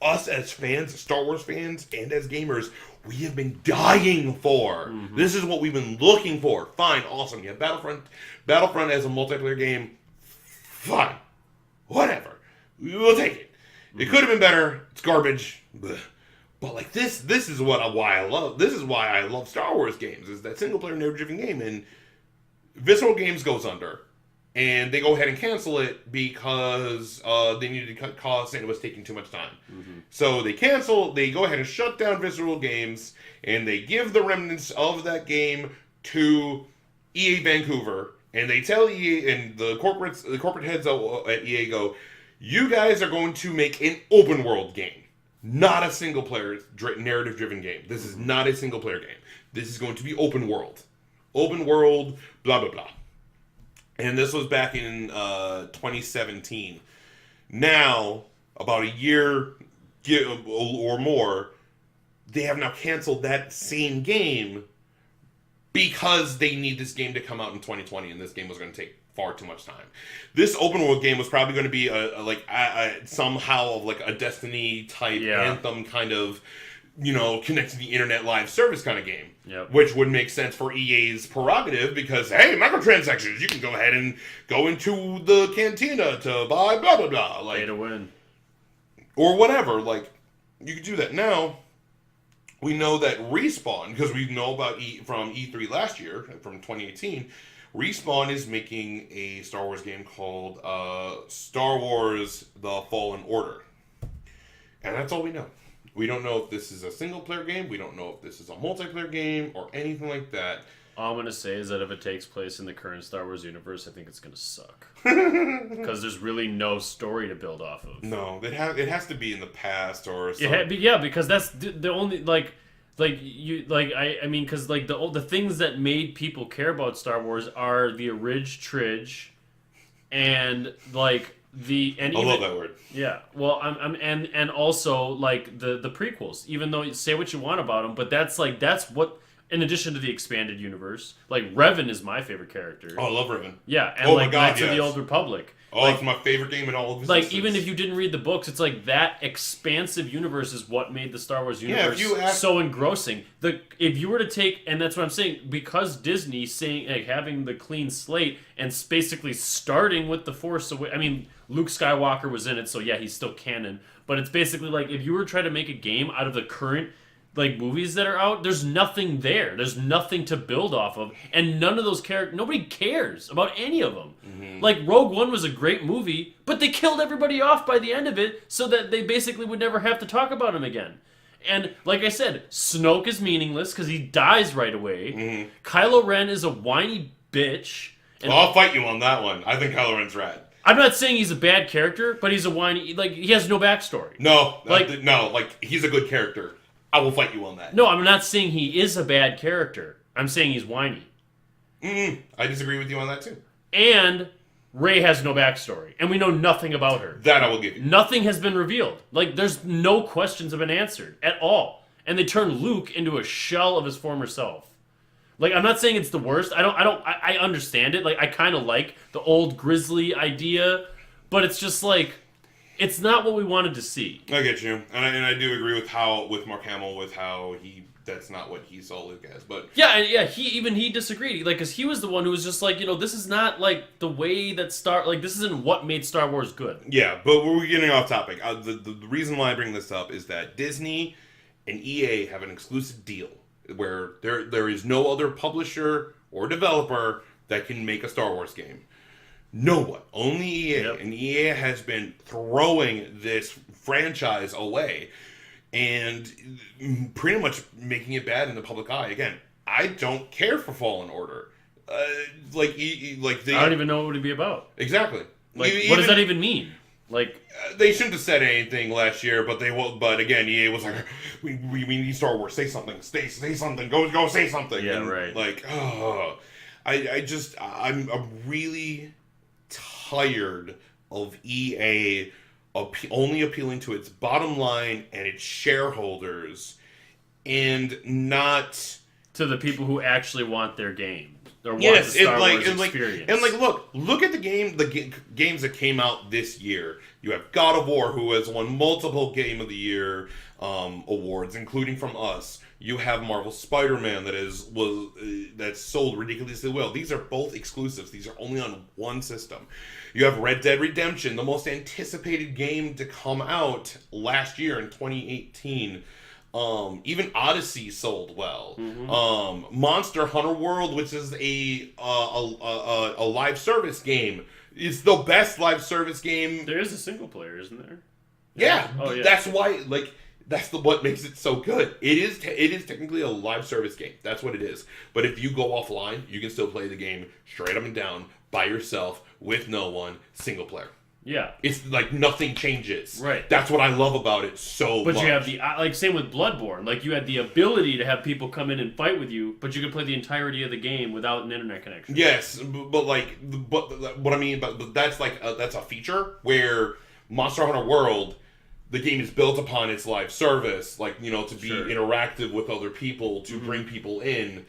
us as fans, Star Wars fans, and as gamers, we have been dying for. This is what we've been looking for. Fine, awesome. You have Battlefront as a multiplayer game. Fine, whatever. We'll take it. It could have been better. It's garbage. Blech. But like this is why I love. This is why I love Star Wars games. Is that single player narrative-driven game, and Visceral Games goes under. And they go ahead and cancel it because they needed to cut costs and it was taking too much time. So they go ahead and shut down Visceral Games, and they give the remnants of that game to EA Vancouver. And they tell EA, and the corporate heads at EA go, you guys are going to make an open world game, not a single player narrative driven game. This is not a single player game. This is going to be open world. Open world, blah, blah, blah. And this was back in 2017. Now, about a year or more, they have now canceled that same game because they need this game to come out in 2020, and this game was going to take far too much time. This open world game was probably going to be somehow like a Destiny type Anthem kind of, connect to the internet live service kind of game. Yep. Which would make sense for EA's prerogative because, hey, microtransactions, you can go ahead and go into the cantina to buy blah, blah, blah. Pay to win. Or whatever. Like, you could do that. Now, we know that Respawn, because we know about from E3 last year, from 2018, Respawn is making a Star Wars game called Star Wars The Fallen Order. And that's all we know. We don't know if this is a single-player game. We don't know if this is a multiplayer game or anything like that. All I'm going to say is that if it takes place in the current Star Wars universe, I think it's going to suck. Because there's really no story to build off of. No, it has to be in the past or something. Yeah, because that's the only, because the things that made people care about Star Wars are the Tridge, and I love that word. Yeah, well, and also like the prequels. Even though you say what you want about them, but that's what. In addition to the expanded universe, like Revan is my favorite character. Oh, I love Revan. Yeah, and Knights of the Old Republic. Oh, it's my favorite game in all of existence. Like, even if you didn't read the books, it's like that expansive universe is what made the Star Wars universe so engrossing. If you were to take, and that's what I'm saying, because Disney having the clean slate and basically starting with the Force Awakens. I mean, Luke Skywalker was in it, so yeah, he's still canon. But it's basically like if you were trying to make a game out of the current movies that are out, there's nothing there. There's nothing to build off of, and none of those characters. Nobody cares about any of them. Mm-hmm. Like Rogue One was a great movie, but they killed everybody off by the end of it, so that they basically would never have to talk about him again. And like I said, Snoke is meaningless because he dies right away. Mm-hmm. Kylo Ren is a whiny bitch. And I'll fight you on that one. I think Kylo Ren's rad. I'm not saying he's a bad character, but he's a whiny. He has no backstory. No, he's a good character. I will fight you on that. No, I'm not saying he is a bad character. I'm saying he's whiny. I disagree with you on that too. And Rey has no backstory, and we know nothing about her. That I will give you. Nothing has been revealed. There's no questions have been answered at all. And they turn Luke into a shell of his former self. I'm not saying it's the worst. I understand it. I kind of like the old Grizzly idea, but it's just it's not what we wanted to see. I get you, and I do agree with Mark Hamill with how that's not what he saw Luke as. But he disagreed because he was the one who was just this is not the way that this isn't what made Star Wars good. Yeah, but we're getting off topic. The reason why I bring this up is that Disney and EA have an exclusive deal where there is no other publisher or developer that can make a Star Wars game. No one. Only EA. Yep. And EA has been throwing this franchise away and pretty much making it bad in the public eye. Again, I don't care for Fallen Order. I don't even know what it'd be about. Exactly. What does that even mean? They shouldn't have said anything last year, but they will. But again, EA was like, "We need Star Wars. Say something. Say something. Go say something." Yeah, and right. I'm really tired of EA only appealing to its bottom line and its shareholders, and not to the people who actually want their game or want Yes, the Star Wars and experience. look at the games that came out this year. You have God of War, who has won multiple Game of the Year awards, including from us. You have Marvel Spider-Man that's sold ridiculously well. These are both exclusives. These are only on one system. You have Red Dead Redemption, the most anticipated game to come out last year in 2018. Even Odyssey sold well. Monster Hunter World, which is a live service game, it's the best live service game. There is a single player, isn't there? Yeah, Oh, yeah. that's why. That's what makes it so good. It is technically a live service game. That's what it is. But if you go offline, you can still play the game straight up and down by yourself with no one, single player. Yeah. It's like nothing changes. Right. That's what I love about it so much. But you have the same with Bloodborne. Like, you had the ability to have people come in and fight with you, but you could play the entirety of the game without an internet connection. Yes, but what I mean, but that's that's a feature where Monster Hunter World, the game is built upon its live service, to be interactive with other people, to bring people in,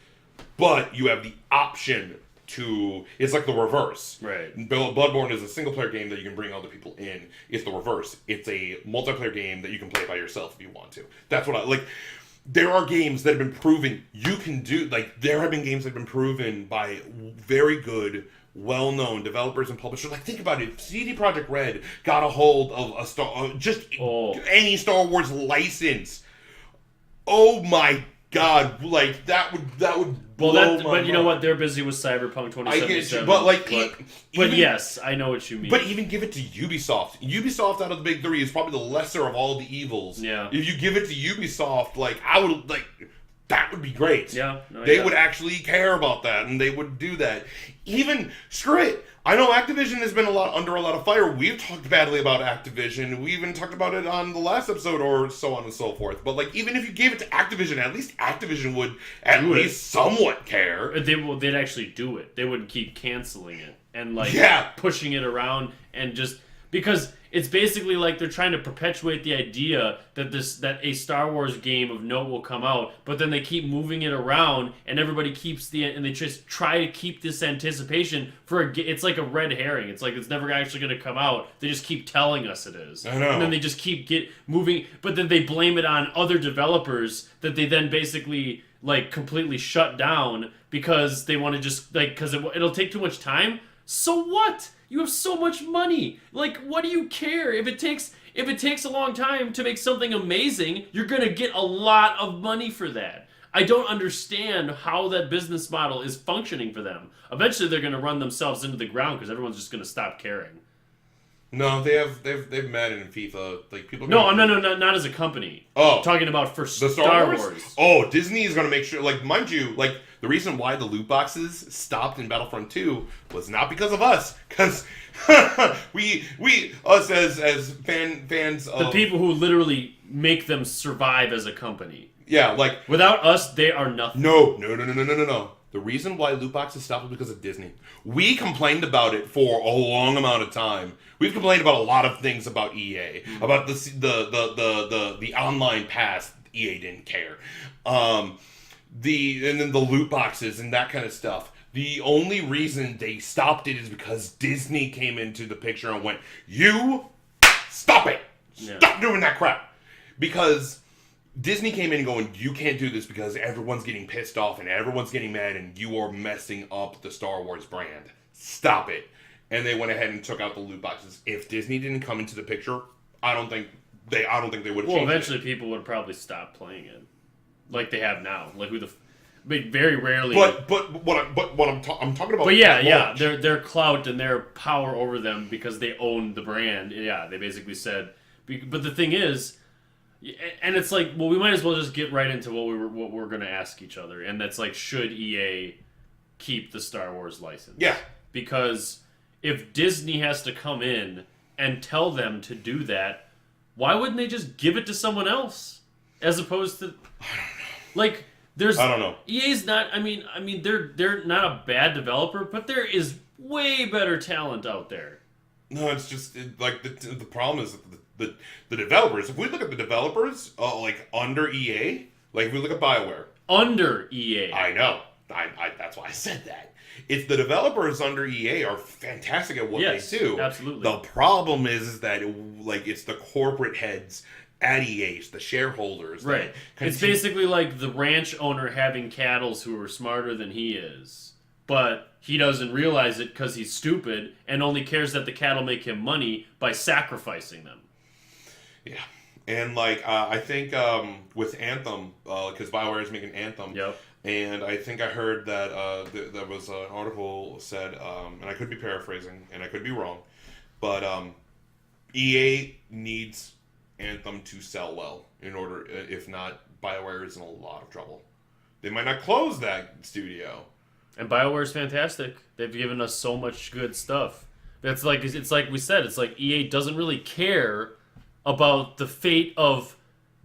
but you have the option to, it's like the reverse. Right. Bloodborne is a single player game that you can bring other people in. It's the reverse. It's a multiplayer game that you can play by yourself if you want to. That's what I like. There are games that have been proven you can do, there have been games that have been proven by very good, well-known developers and publishers. Think about it. If CD Projekt Red got a hold of any Star Wars license, oh my God, that would blow my mind. But you know what? They're busy with Cyberpunk 2077. I get you, but yes, I know what you mean. But even give it to Ubisoft. Ubisoft out of the big three is probably the lesser of all the evils. Yeah. If you give it to Ubisoft, that would be great. Yeah. They would actually care about that, and they would do that. Even, screw it. I know Activision has been under a lot of fire. We've talked badly about Activision. We even talked about it on the last episode, or so on and so forth. But even if you gave it to Activision, at least Activision would at least somewhat care. They'd actually do it. They wouldn't keep canceling it and pushing it around and just because it's basically like they're trying to perpetuate the idea that a Star Wars game of note will come out, but then they keep moving it around, and everybody and they just try to keep this anticipation for it's like a red herring. It's like it's never actually going to come out. They just keep telling us it is, I know. And then they just keep moving, but then they blame it on other developers that they then basically completely shut down because they want to just because it'll take too much time. So what? You have so much money. What do you care? If it takes a long time to make something amazing, you're going to get a lot of money for that. I don't understand how that business model is functioning for them. Eventually, they're going to run themselves into the ground because everyone's just going to stop caring. No, they've Madden and FIFA. People. No, not as a company. Oh, I'm talking about for the Star Wars. Wars. Oh, Disney is going to make sure. Mind you, the reason why the loot boxes stopped in Battlefront 2 was not because of us, because us as fans of the people who literally make them survive as a company. Yeah, without us, they are nothing. No. The reason why loot boxes stopped was because of Disney. We complained about it for a long amount of time. We've complained about a lot of things about EA, about the online pass. EA didn't care, and then the loot boxes and that kind of stuff. The only reason they stopped it is because Disney came into the picture and went, "You stop it, stop doing that crap," because Disney came in going, "You can't do this because everyone's getting pissed off and everyone's getting mad and you are messing up the Star Wars brand. Stop it." And they went ahead and took out the loot boxes. If Disney didn't come into the picture, I don't think they would have changed it. Well, eventually people would probably stop playing it, like they have now. Very rarely. But what I'm talking about. But yeah, their clout and their power over them because they own the brand. Yeah, they basically said. But the thing is. And it's we might as well just get right into what we're going to ask each other, and that's should EA keep the Star Wars license? Yeah, Because if Disney has to come in and tell them to do that, why wouldn't they just give it to someone else? As opposed to... Like, there's... I don't know. EA's not... I mean, they're not a bad developer, but there is way better talent out there. No, it's just... the problem is that the developers... If we look at the developers, under EA... if we look at BioWare... Under EA. I know. that's why I said that. It's the developers under EA are fantastic at what they do. Absolutely. The problem is that it's the corporate heads at EA, the shareholders. Right. It's basically like the ranch owner having cattle who are smarter than he is. But he doesn't realize it because he's stupid and only cares that the cattle make him money by sacrificing them. Yeah. And I think with Anthem, because BioWare is making Anthem. Yep. And I think I heard that there was an article said, and I could be paraphrasing, and I could be wrong, but EA needs Anthem to sell well. In order, if not, BioWare is in a lot of trouble. They might not close that studio. And BioWare's fantastic. They've given us so much good stuff. It's like we said. It's like EA doesn't really care about the fate of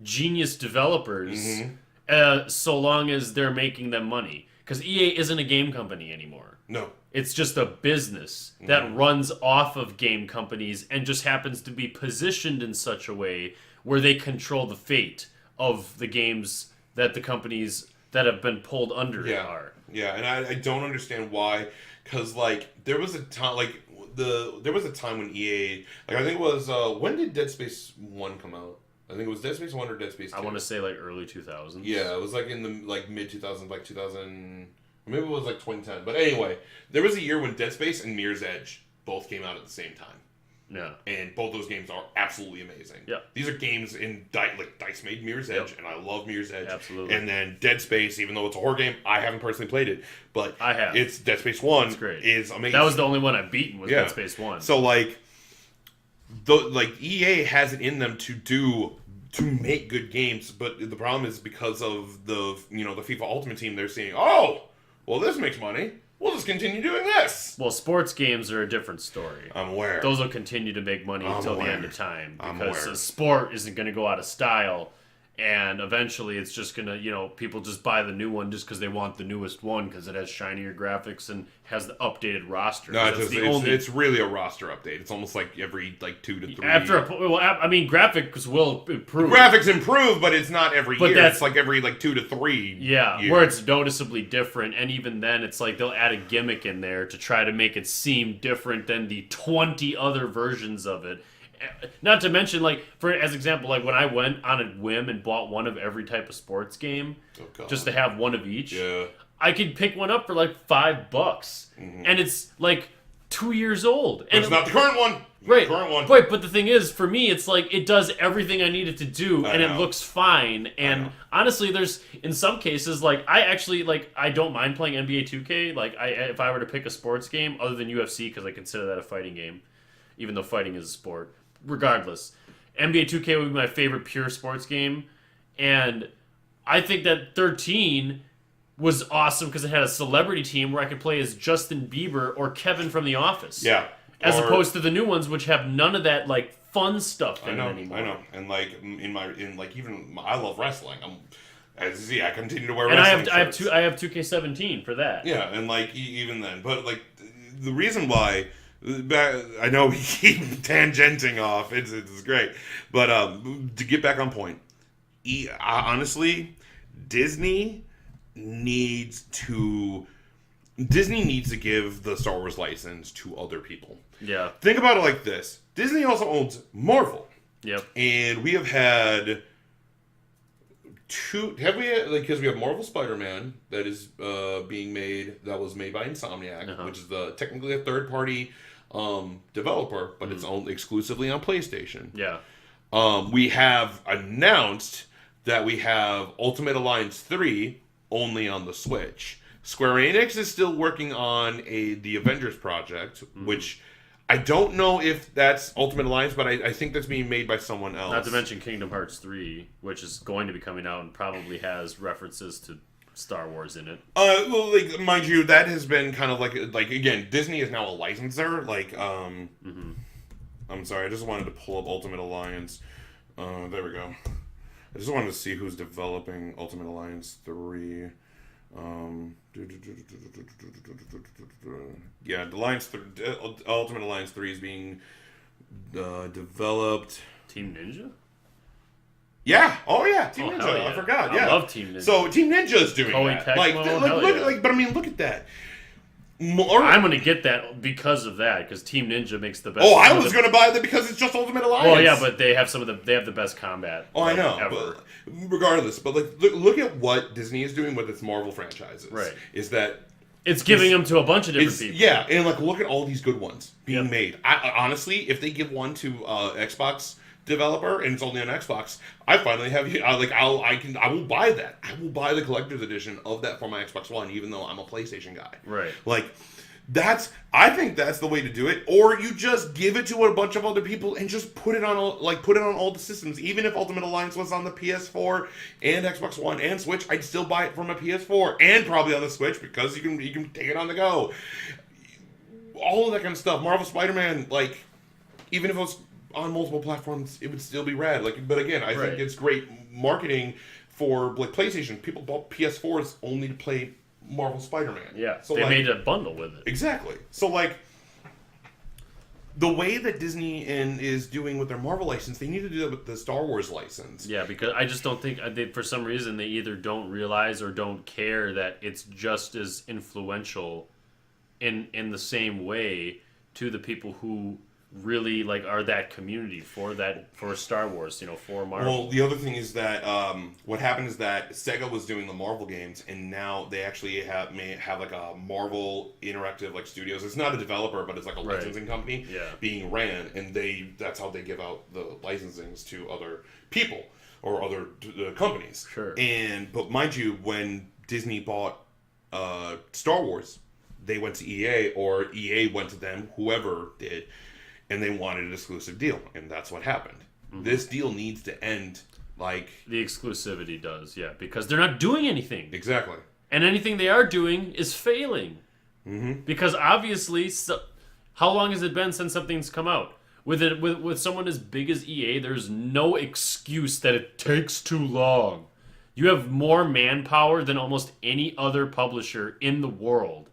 genius developers, so long as they're making them money. Because EA isn't a game company anymore. No. It's just a business that runs off of game companies and just happens to be positioned in such a way where they control the fate of the games that the companies that have been pulled under are. Yeah, and I don't understand why. Because, there was a time, there was a time when EA, I think it was, when did Dead Space 1 come out? I think it was Dead Space 1 or Dead Space 2. I want to say, early 2000s. Yeah, it was, in the, mid-2000s, 2000, maybe it was, 2010. But anyway, there was a year when Dead Space and Mirror's Edge both came out at the same time. Yeah. And both those games are absolutely amazing. Yeah. These are games in DICE made Mirror's Edge, and I love Mirror's Edge. Absolutely. And then Dead Space, even though it's a horror game, I haven't personally played it, but I have. It's Dead Space 1 It's great. is amazing. That was the only one I've beaten was Dead Space 1. So EA has it in them to make good games, but the problem is because of the FIFA Ultimate Team, they're seeing, oh, well, this makes money. We'll just continue doing this. Well, sports games are a different story. I'm aware. Those will continue to make money until the end of time. I'm Because aware. a sport isn't going to go out of style. And eventually it's just going to, people just buy the new one just because they want the newest one because it has shinier graphics and has the updated roster. No, That's it's really a roster update. It's almost like every 2 to 3. Graphics will improve. Graphics improve, but it's not every But year. that's- It's every 2 to 3. Yeah, years. where it's noticeably different, and even then, it's they'll add a gimmick in there to try to make it seem different than the 20 other versions of it. Not to mention, as example, when I went on a whim and bought one of every type of sports game, just to have one of each, I could pick one up for $5, and it's 2 years old. But And it's not the current one. Right, Current one. right, but the thing is, for me, it's it does everything I need it to do, and it looks fine. And honestly, there's in some cases, I don't mind playing NBA 2K. If I were to pick a sports game other than UFC, because I consider that a fighting game, even though fighting is a sport. Regardless, NBA 2K would be my favorite pure sports game, and I think that 13 was awesome because it had a celebrity team where I could play as Justin Bieber or Kevin from The Office. Yeah. As opposed to the new ones, which have none of that fun stuff in it anymore. I know, and I love wrestling. I continue to wear And wrestling I have shirts. I have 2K17 for that. Yeah, and even then, but the reason why. I know we keep tangenting off. It's great, but to get back on point, honestly, Disney needs to give the Star Wars license to other people. Yeah. Think about it like this: Disney also owns Marvel. Yep. And we have had because we have Marvel Spider-Man that is being made, that was made by Insomniac, which is technically a third-party developer, but it's owned exclusively on PlayStation. Yeah. We have announced that we have Ultimate Alliance 3 only on the Switch. Square Enix is still working on the Avengers project, which I don't know if that's Ultimate Alliance, but I think that's being made by someone else. Not to mention Kingdom Hearts 3, which is going to be coming out and probably has references to Star Wars in it. Mind you, that has been kind of again, Disney is now a licensor. I'm sorry, I just wanted to pull up Ultimate Alliance. There we go. I just wanted to see who's developing Ultimate Alliance 3. Yeah, Ultimate Alliance 3 is being developed. Team Ninja? Yeah. Oh yeah. Team Ninja. hell yeah. I forgot. I Yeah. love Team Ninja. So Team Ninja's doing Koei that. Like, Tecmo, like, hell look, yeah. like, but I mean, look at that. More. I'm gonna get that because of that, because Team Ninja makes the best. Oh, I was gonna buy that because it's just Ultimate Alliance. Well, yeah, but they have the best combat. Oh, I know. ever. But regardless, but like, look at what Disney is doing with its Marvel franchises. Right. Is that It's giving them to a bunch of different people. Yeah, and like look at all these good ones being Yep. made. I honestly, if they give one to Xbox developer and it's only on Xbox, I finally have I will buy that. I will buy the collector's edition of that for my Xbox One, even though I'm a PlayStation guy. Right. Like I think that's the way to do it. Or you just give it to a bunch of other people and just put it on all the systems. Even if Ultimate Alliance was on the PS4 and Xbox One and Switch, I'd still buy it from a PS4 and probably on the Switch because you can take it on the go. All of that kind of stuff. Marvel Spider-Man, like, even if it was on multiple platforms, it would still be rad. Like, but again, I think it's great marketing for like PlayStation. People bought PS4s only to play Marvel Spider-Man. Yeah, so they like, made a bundle with it. Exactly. So like, the way that Disney is doing with their Marvel license, they need to do that with the Star Wars license. Yeah, because I just don't think for some reason they either don't realize or don't care that it's just as influential in the same way to the people who really like are that community for Star Wars, for Marvel. Well, the other thing is that what happened is that Sega was doing the Marvel games, and now they actually may have like a Marvel Interactive like studios. It's not a developer, but it's like a licensing company being ran, and that's how they give out the licensings to other people or other companies. Sure. But mind you, when Disney bought Star Wars, they went to EA, or EA went to them, whoever did. And they wanted an exclusive deal, and that's what happened. Mm-hmm. This deal needs to end, like... The exclusivity does, yeah, because they're not doing anything. Exactly. And anything they are doing is failing. Mm-hmm. Because obviously, how long has it been since something's come out? With someone as big as EA, there's no excuse that it takes too long. You have more manpower than almost any other publisher in the world.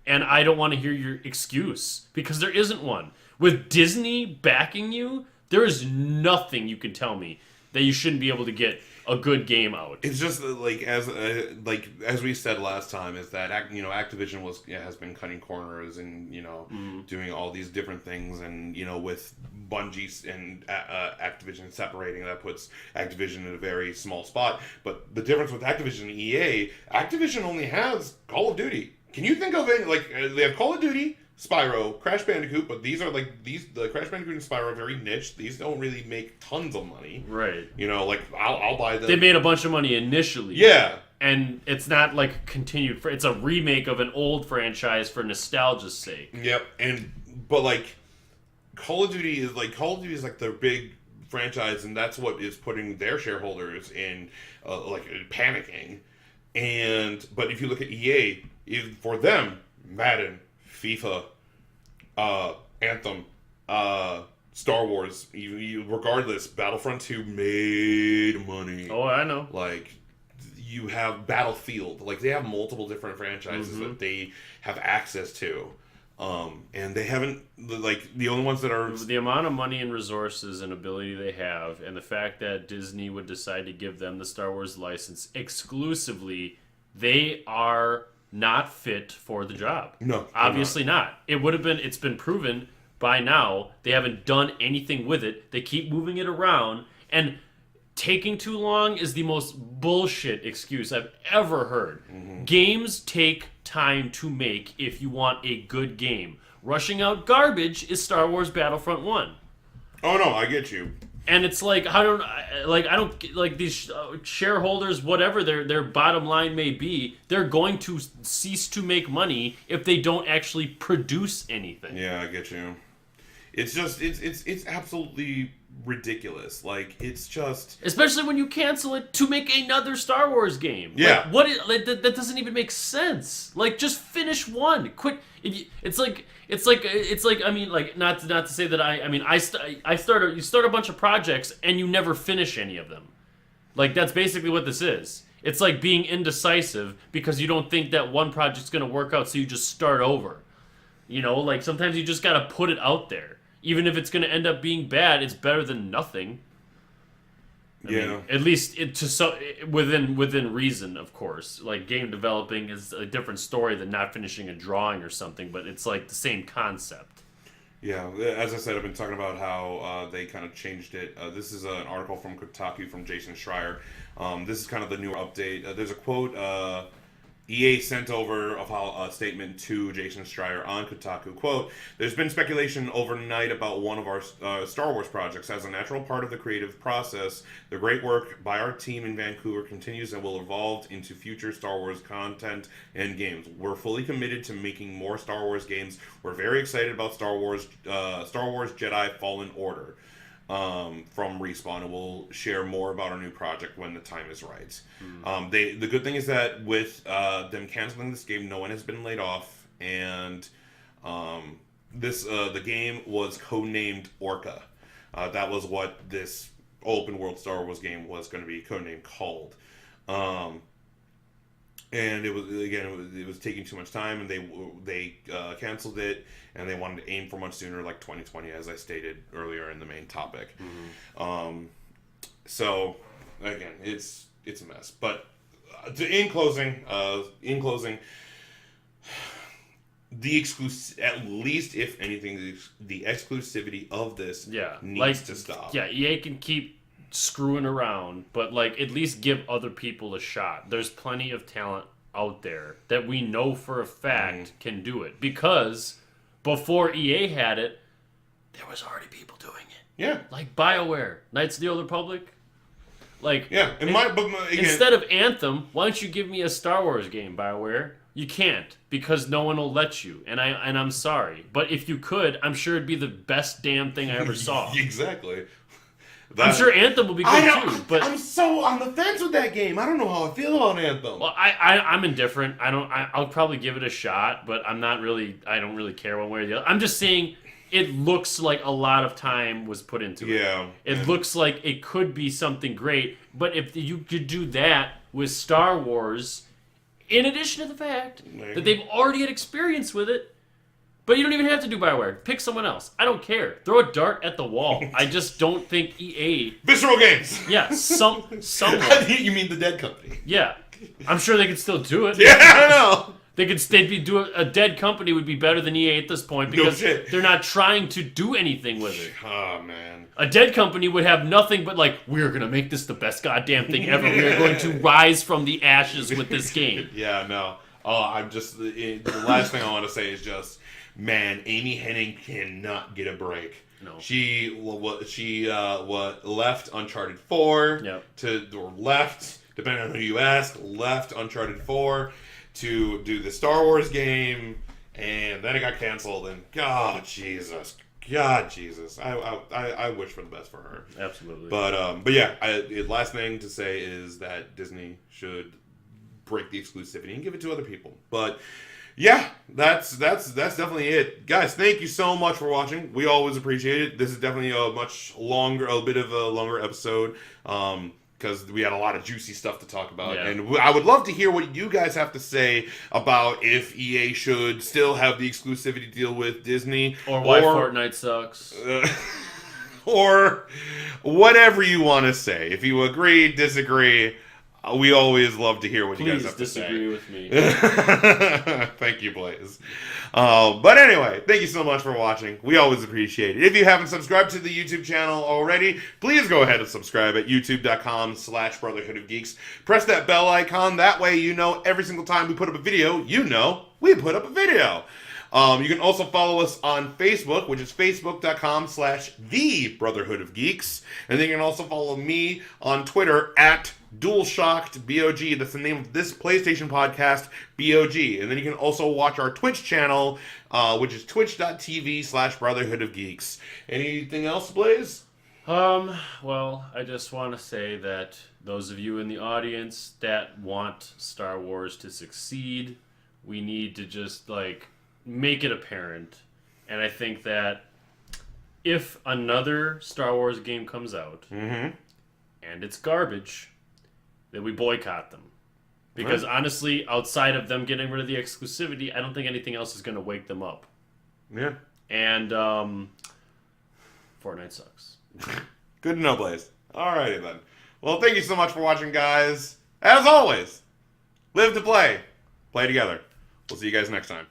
And I don't want to hear your excuse, because there isn't one. With Disney backing you, there is nothing you can tell me that you shouldn't be able to get a good game out. It's just like as we said last time, is that Activision has been cutting corners and doing all these different things, and with Bungie and Activision separating, that puts Activision in a very small spot. But the difference with Activision and EA, Activision only has Call of Duty. Can you think of it? Like, they have Call of Duty, Spyro, Crash Bandicoot, but the Crash Bandicoot and Spyro are very niche. These don't really make tons of money. Right. I'll buy them. They made a bunch of money initially. Yeah. And it's not like continued. It's a remake of an old franchise for nostalgia's sake. Yep. But like, Call of Duty is like their big franchise, and that's what is putting their shareholders in panicking. But if you look at EA, for them, Madden, FIFA, Anthem, Star Wars, regardless, Battlefront 2 made money. Oh, I know. Like, you have Battlefield. Like, they have multiple different franchises that they have access to. And they haven't, the only ones that are... The amount of money and resources and ability they have, and the fact that Disney would decide to give them the Star Wars license exclusively, they are not fit for the job. No. Obviously not. It's been proven by now. They haven't done anything with it. They keep moving it around, and taking too long is the most bullshit excuse I've ever heard. Mm-hmm. Games take time to make if you want a good game. Rushing out garbage is Star Wars Battlefront 1. Oh no, I get you. And it's like, I don't these shareholders, whatever their bottom line may be, they're going to cease to make money if they don't actually produce anything. Yeah, I get you. It's just it's absolutely ridiculous. Like, it's just, especially when you cancel it to make another Star Wars game. Yeah, that doesn't even make sense. Like, just finish one. Quit. It's like I mean, like, not to say that you start a bunch of projects and you never finish any of them. Like, that's basically what this is. It's like being indecisive because you don't think that one project's going to work out, so you just start over. Like, sometimes you just got to put it out there. Even if it's going to end up being bad, it's better than nothing. I mean, at least within reason, of course. Like, game developing is a different story than not finishing a drawing or something, but it's like the same concept. Yeah, as I said, I've been talking about how they kind of changed it. This is an article from Kotaku from Jason Schreier. This is kind of the new update. There's a quote EA sent over of a statement to Jason Schreier on Kotaku. Quote, "There's been speculation overnight about one of our Star Wars projects. As a natural part of the creative process, the great work by our team in Vancouver continues and will evolve into future Star Wars content and games. We're fully committed to making more Star Wars games. We're very excited about Star Wars Jedi Fallen Order." From Respawn, and we'll share more about our new project when the time is right. The good thing is that with them canceling this game, no one has been laid off, and the game was codenamed Orca. That was what this open world Star Wars game was going to be codenamed called. And it was taking too much time, and they canceled it, and they wanted to aim for much sooner, like 2020, as I stated earlier in the main topic. So again, it's a mess. But in closing, the at least if anything, the exclusivity of this needs to stop. Yeah, EA can keep screwing around, but like at least give other people a shot. There's plenty of talent out there that we know for a fact can do it, because before EA had it, there was already people doing it. Yeah, like BioWare, Knights of the Old Republic. Like, yeah, again, instead of Anthem, why don't you give me a Star Wars game, BioWare? You can't, because no one will let you, and I'm sorry, but if you could, I'm sure it'd be the best damn thing I ever saw. Exactly. I'm sure Anthem will be good too, but I'm so on the fence with that game. I don't know how I feel about Anthem. Well, I'm indifferent. I'll probably give it a shot, but I don't really care one way or the other. I'm just saying it looks like a lot of time was put into it. Yeah. It looks like it could be something great, but if you could do that with Star Wars, in addition to the fact that they've already had experience with it, but you don't even have to do BioWare. Pick someone else. I don't care. Throw a dart at the wall. I just don't think EA... Visceral Games! Yeah, someone. You mean the dead company? Yeah. I'm sure they could still do it. Yeah, I know! A dead company would be better than EA at this point, because they're not trying to do anything with it. Oh, man. A dead company would have nothing but like, we're going to make this the best goddamn thing ever. We're going to rise from the ashes with this game. Yeah, no. Oh, the last thing I want to say is just... Man, Amy Hennig cannot get a break. No. She left Uncharted 4 left, depending on who you ask, left Uncharted 4 to do the Star Wars game, and then it got canceled. And God Jesus, I wish for the best for her. Absolutely. But yeah, last thing to say is that Disney should break the exclusivity and give it to other people. But yeah, that's definitely it, guys. Thank you so much for watching. We always appreciate it. This is definitely a bit of a longer episode, because we had a lot of juicy stuff to talk about, and I would love to hear what you guys have to say about if EA should still have the exclusivity deal with Disney, or why Fortnite sucks, or whatever you want to say. If you agree, disagree. We always love to hear what you guys have to say. Disagree with me. Thank you, Blaze. But anyway, thank you so much for watching. We always appreciate it. If you haven't subscribed to the YouTube channel already, please go ahead and subscribe at youtube.com/Brotherhood of Geeks. Press that bell icon. That way you know every single time we put up a video, we put up a video. You can also follow us on Facebook, which is facebook.com/The Brotherhood of Geeks. And then you can also follow me on Twitter at Dualshock'd, BOG. That's the name of this PlayStation podcast, BOG. And then you can also watch our Twitch channel, which is twitch.tv/Brotherhood of Geeks. Anything else, Blaze? Well, I just want to say that those of you in the audience that want Star Wars to succeed, we need to just, make it apparent. And I think that if another Star Wars game comes out, and it's garbage, that we boycott them. Because honestly, outside of them getting rid of the exclusivity, I don't think anything else is going to wake them up. Yeah. And Fortnite sucks. Good to know, Blaze. Alrighty then. Well, thank you so much for watching, guys. As always, live to play. Play together. We'll see you guys next time.